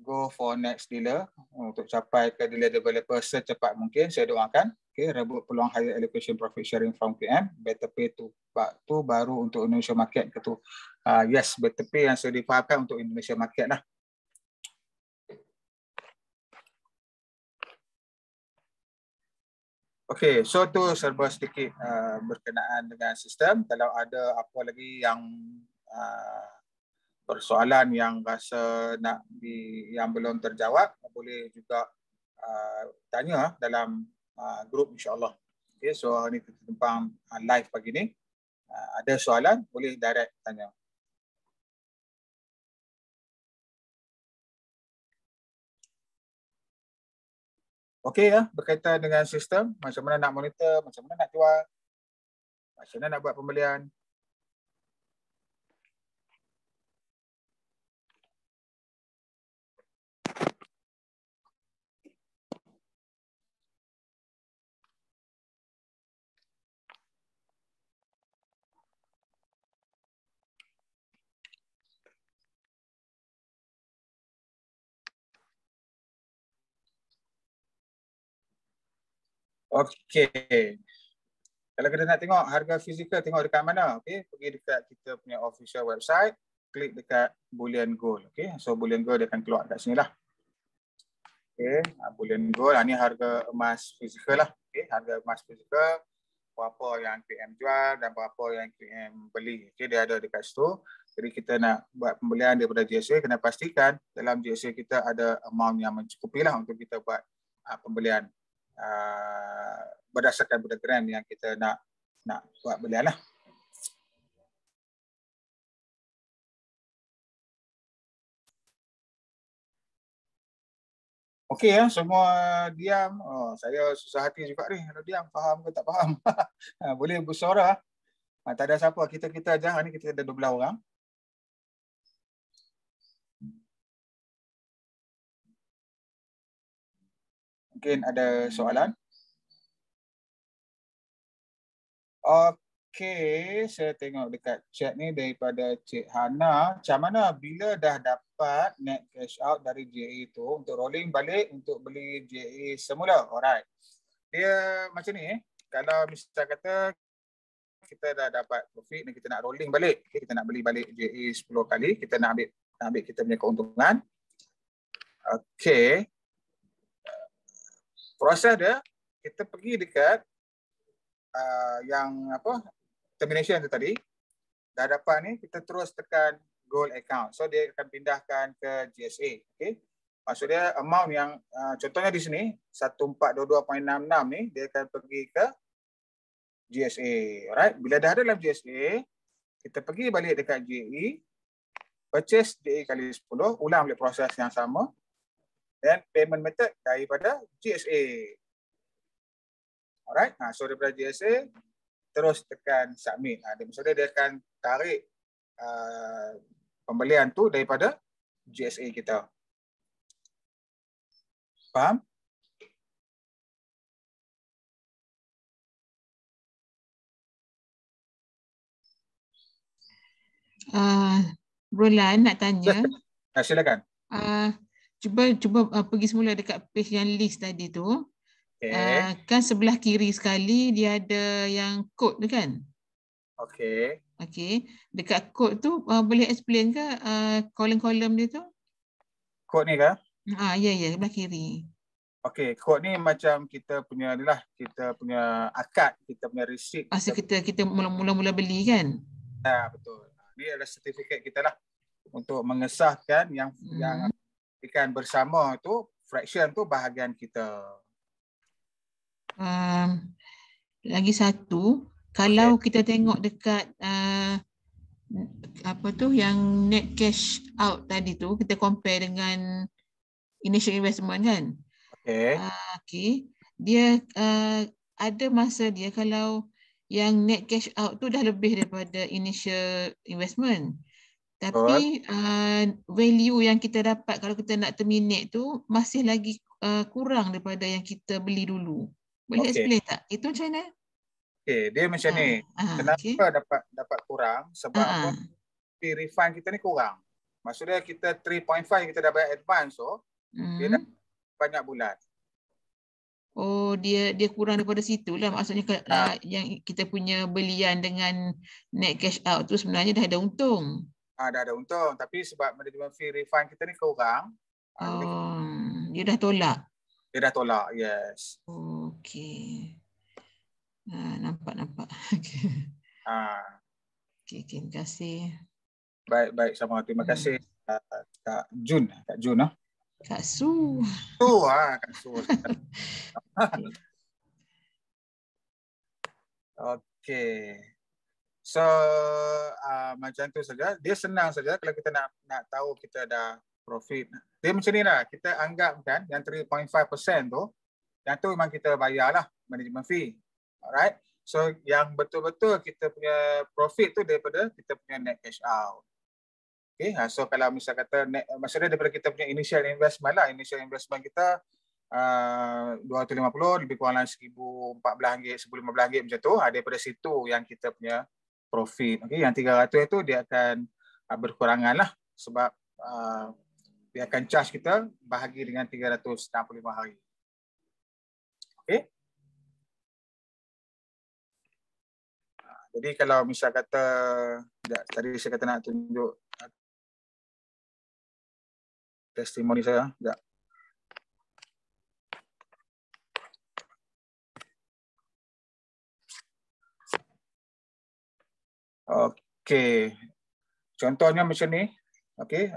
Go for next dealer untuk capai ke dealer developer secepat mungkin. Saya doakan. Okay, rebut peluang higher allocation profit sharing from PM. Better pay tu baru untuk Indonesia market ke tu. Yes, better pay yang saya difahamkan untuk Indonesia market lah. Okey, so tu serba sedikit berkenaan dengan sistem. Kalau ada apa lagi yang persoalan yang rasa yang belum terjawab, boleh juga tanya dalam grup insya-Allah. Okey, so hari ni kita tumpang live pagi ni. Ada soalan boleh direct tanya. Okey ya, berkaitan dengan sistem, macam mana nak monitor, macam mana nak jual, macam mana nak buat pembelian. Okey. Kalau kita nak tengok harga fizikal, tengok dekat mana? Okey, pergi dekat kita punya official website, klik dekat Bullion Gold. Okey, so Bullion Gold dia akan keluar dekat sini lah. Okey, Bullion Gold, ni harga emas fizikal lah. Okey, harga emas fizikal, berapa yang KM jual dan berapa yang KM beli. Okey, dia ada dekat situ. Jadi kita nak buat pembelian daripada GSA, kena pastikan dalam GSA kita ada amount yang mencukupi lah untuk kita buat pembelian berdasarkan program yang kita nak buat belian lah. Okey ya, semua diam. Oh, saya susah hati juga ni kalau diam, faham ke tak faham. Boleh bersuara. Tak ada siapa, kita aja. Hari ni kita ada 12 orang. Mungkin ada soalan. Okey, saya tengok dekat chat ni daripada Cik Hana. Macam mana bila dah dapat net cash out dari JA itu untuk rolling balik untuk beli JA semula? Alright. Dia macam ni, kalau misal kata kita dah dapat profit dan kita nak rolling balik, kita nak beli balik JA 10 kali, kita nak ambil kita punya keuntungan. Okey. Proses dia, kita pergi dekat yang termination tu tadi, dah dapat ni, kita terus tekan gold account. So dia akan pindahkan ke GSA. Okay? Maksudnya amount yang contohnya di sini 1422.66 ni dia akan pergi ke GSA. Alright, bila dah ada dalam GSA, kita pergi balik dekat JE, purchase JE kali 10, ulang balik proses yang sama, dan payment method daripada GSA. Alright, so daripada GSA terus tekan submit. Maksudnya dia akan tarik pembelian tu daripada GSA kita. Faham? Roland nak tanya. Silakan. Cuba pergi semula dekat page yang list tadi tu. Okay. Kan sebelah kiri sekali dia ada yang code tu kan? Okey. Okey. Dekat code tu boleh explain ke kolom-kolom dia tu? Code ni ke? Ya, sebelah kiri. Okey, kod ni macam kita punya inilah, kita punya akad, kita punya receipt. Masa kita mula-mula beli kan? Ya, betul. Ni adalah sertifikat kita lah untuk mengesahkan yang ikan bersama tu, fraction tu bahagian kita. Lagi satu, kalau kita tengok dekat apa tu yang net cash out tadi tu, kita compare dengan initial investment kan? Okey. Dia ada masa dia kalau yang net cash out tu dah lebih daripada initial investment. Tapi value yang kita dapat kalau kita nak terminate tu masih lagi kurang daripada yang kita beli dulu. Boleh explain tak? Itu macam mana? Okey, dia macam ni. Kenapa dapat kurang? Sebab apa? Fee refund kita ni kurang. Maksudnya kita 3.5 kita dah bayar advance dia dah banyak bulan. Oh, dia kurang daripada situ lah. Maksudnya yang kita punya belian dengan net cash out tu sebenarnya dah ada untung. Dah ada untung. Tapi sebab manajemen fee refund kita ni kurang. Dia dah tolak? Dia dah tolak, yes. Okey. Nampak. Okey, terima kasih. Baik, sama. Terima kasih Kak Jun. Kak Su. Kak Su. Okey. So macam tu saja. Dia senang saja kalau kita nak tahu kita dah profit. Dia macam ni lah. Kita anggap kan yang 3.5% tu, yang tu memang kita bayarlah management fee. Alright. So yang betul-betul kita punya profit tu daripada kita punya net cash out. Okay. So kalau misal kata maksudnya daripada kita punya initial investment lah. Initial investment kita 250 lebih kurang RM1,014, RM1,015 macam tu. Daripada situ yang kita punya profit. Okay. Yang 300 itu dia akan berkurangan lah sebab dia akan charge kita bahagi dengan 365 hari. Okay. Jadi kalau misal kata, tadi saya kata nak tunjuk testimoni saya. Sekejap. Okey. Contohnya macam ni. Okey.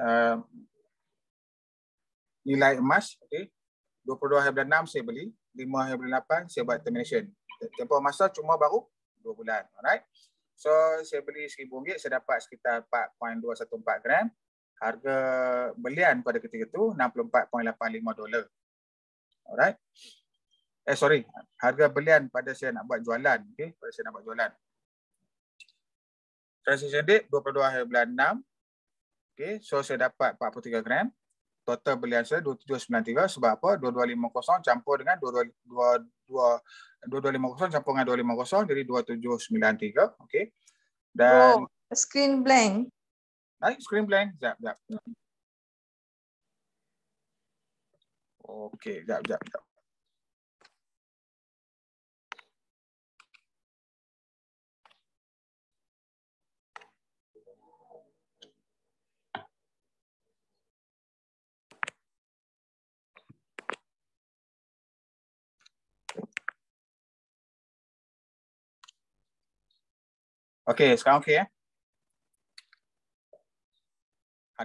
Nilai emas. Okey. 22.6 saya beli. 5.8 saya buat termination. Tempoh masa cuma baru 2 bulan. Alright. So saya beli RM1,000, saya dapat sekitar 4.214 gram. Harga belian pada ketika itu $64.85. Alright. Sorry. Harga belian pada saya nak buat jualan. Okay. Pada saya nak buat jualan. Transaction date 22.6. Okay. So saya dapat 43 gram. Total belian saya 2793 sebab apa? 2250 campur dengan 2250 campur dengan 250 jadi 2793. Okey. Dan screen blank. Naik screen blank. Sekejap. Okey, sekejap. Okey, sekarang okey ya.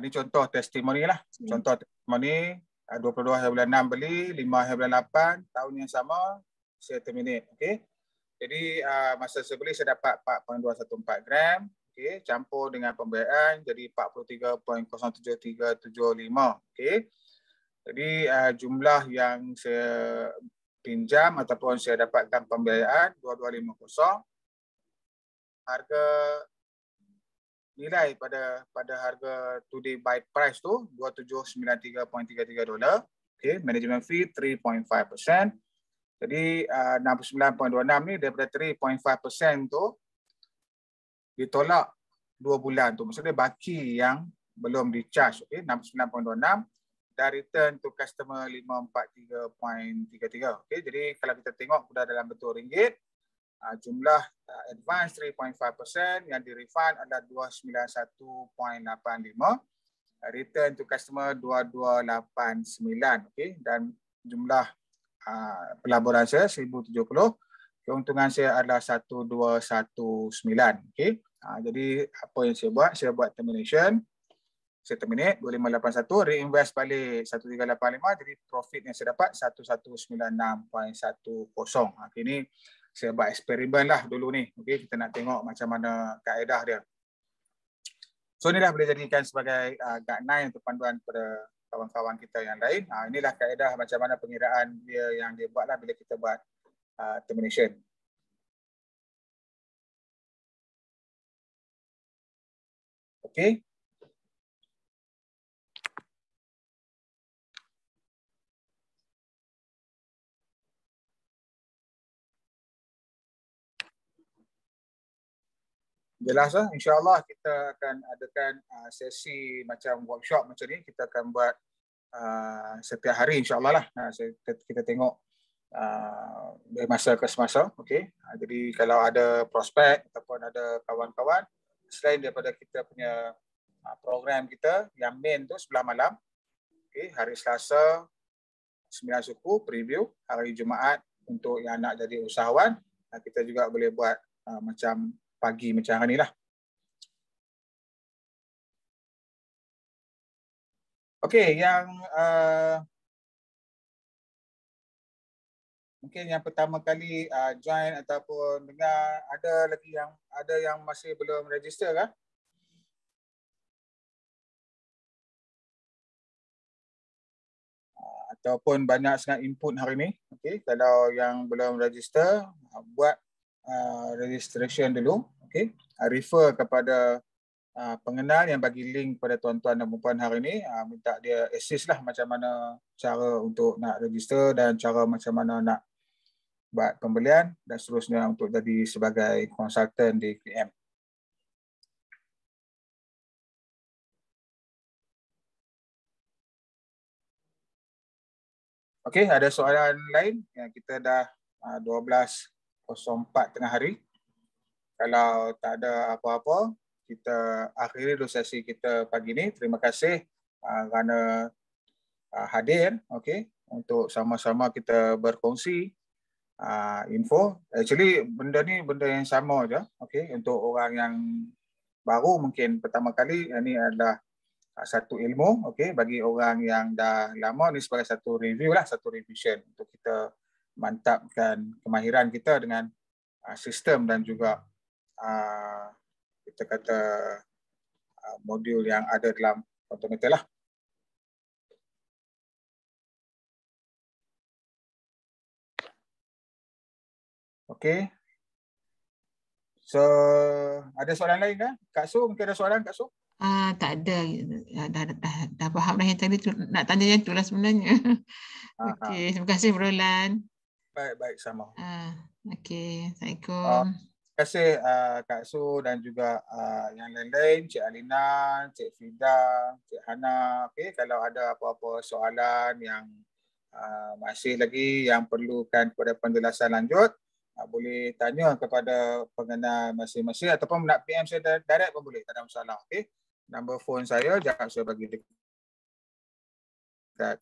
Ini contoh testimoni lah. Contoh testimoni 22.6 beli, 5.8 tahun yang sama saya terminate. Okey. Jadi masa saya beli saya dapat 4.214 gram. Okey, campur dengan pembiayaan jadi 43.07375. Okey. Jadi jumlah yang saya pinjam ataupun saya dapatkan pembiayaan 2250. Harga nilai pada harga today buy price tu $2793.33. Okay, management fee 3.5%. Jadi 69.26 ni daripada 3.5% tu ditolak 2 bulan tu. Maksudnya baki yang belum di-charge. Okay, 69.26 dan return to customer 543.33. Okay, jadi kalau kita tengok sudah dalam bentuk ringgit, jumlah advance 3.5%, yang di-refund adalah 291.85, return to customer 2289, okay? Dan jumlah pelaburan saya 1070, keuntungan saya adalah 1219, okay? Jadi apa yang saya buat? Saya buat termination, saya terminate 2581, reinvest balik 1385, jadi profit yang saya dapat 1196.10. Okay, ini saya buat eksperimen lah dulu ni. Okay, kita nak tengok macam mana kaedah dia. So inilah boleh jadikan sebagai guideline untuk panduan kepada kawan-kawan kita yang lain. Inilah kaedah macam mana pengiraan dia yang dia buat lah bila kita buat termination. Okay. Jelas lah, insyaAllah kita akan adakan sesi macam workshop macam ni. Kita akan buat setiap hari insyaAllah lah. Kita tengok dari masa ke semasa. Okay. Jadi kalau ada prospek ataupun ada kawan-kawan, selain daripada kita punya program kita yang main tu sebelah malam, okay, hari Selasa 9 suku preview, hari Jumaat untuk yang nak jadi usahawan, kita juga boleh buat macam pagi macam hari ni lah. Okey, yang mungkin yang pertama kali join ataupun dengar, ada yang masih belum register kah? Ataupun banyak sangat input hari ni. Okey, kalau yang belum register, buat registration dulu. Okey, refer kepada pengenal yang bagi link kepada tuan-tuan dan puan hari ni, minta dia assist lah macam mana cara untuk nak register dan cara macam mana nak buat pembelian dan seterusnya untuk jadi sebagai konsultan di KM. Okey, ada soalan lain? Yang kita dah 12.04 tengah hari. Kalau tak ada apa-apa, kita akhiri dulu sesi kita pagi ni. Terima kasih kerana hadir, okey, untuk sama-sama kita berkongsi info. Actually benda ni benda yang sama je, okey, untuk orang yang baru mungkin pertama kali, ini adalah satu ilmu, okey, bagi orang yang dah lama ni sebagai satu review lah, satu revision untuk kita mantapkan kemahiran kita dengan sistem dan juga kita kata modul yang ada dalam Automator lah. Okey. So, ada soalan lain kah? Kak Su, mungkin ada soalan Kak Su? Tak ada. Dah faham dah yang tadi tu, nak tanya yang tu lah sebenarnya. Okey, terima kasih Roland. Baik, sama. Okey, Assalamualaikum. Terima kasih Kak Su dan juga yang lain-lain, Cik Alina, Cik Fida, Cik Hana. Okey, kalau ada apa-apa soalan yang masih lagi yang perlukan kepada penjelasan lanjut, boleh tanya kepada pengenal masing-masing ataupun nak PM saya direct pun boleh, tak ada masalah. Okey. Nombor phone saya, jangan saya bagi dekat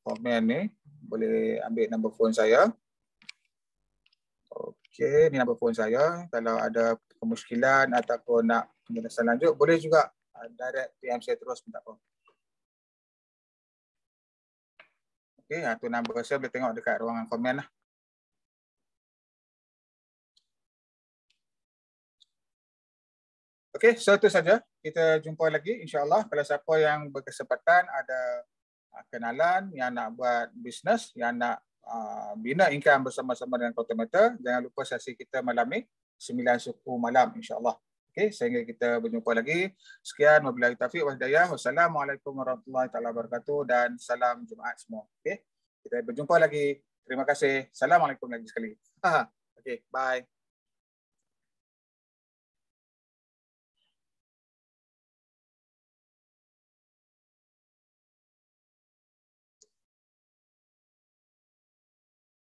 komen ni. Boleh ambil nombor phone saya. Okey, ni nombor phone saya. Kalau ada kemusykilan ataupun nak penjelasan lanjut, boleh juga direct PM saya terus, minta apa. Okey, tu nombor saya, boleh tengok dekat ruangan komen lah. Okey, so itu saja. Kita jumpa lagi insya-Allah. Kalau siapa yang berkesempatan ada kenalan yang nak buat bisnes, yang nak bina income bersama-sama dengan Automator, jangan lupa sesi kita malam ni 9 suku malam insya-Allah. Okey, sehingga kita berjumpa lagi. Sekian, wabillahi taufiq wal hidayah. Wassalamualaikum warahmatullahi taala wabarakatuh dan salam Jumaat semua. Okey. Kita berjumpa lagi. Terima kasih. Assalamualaikum lagi sekali. Okey, bye.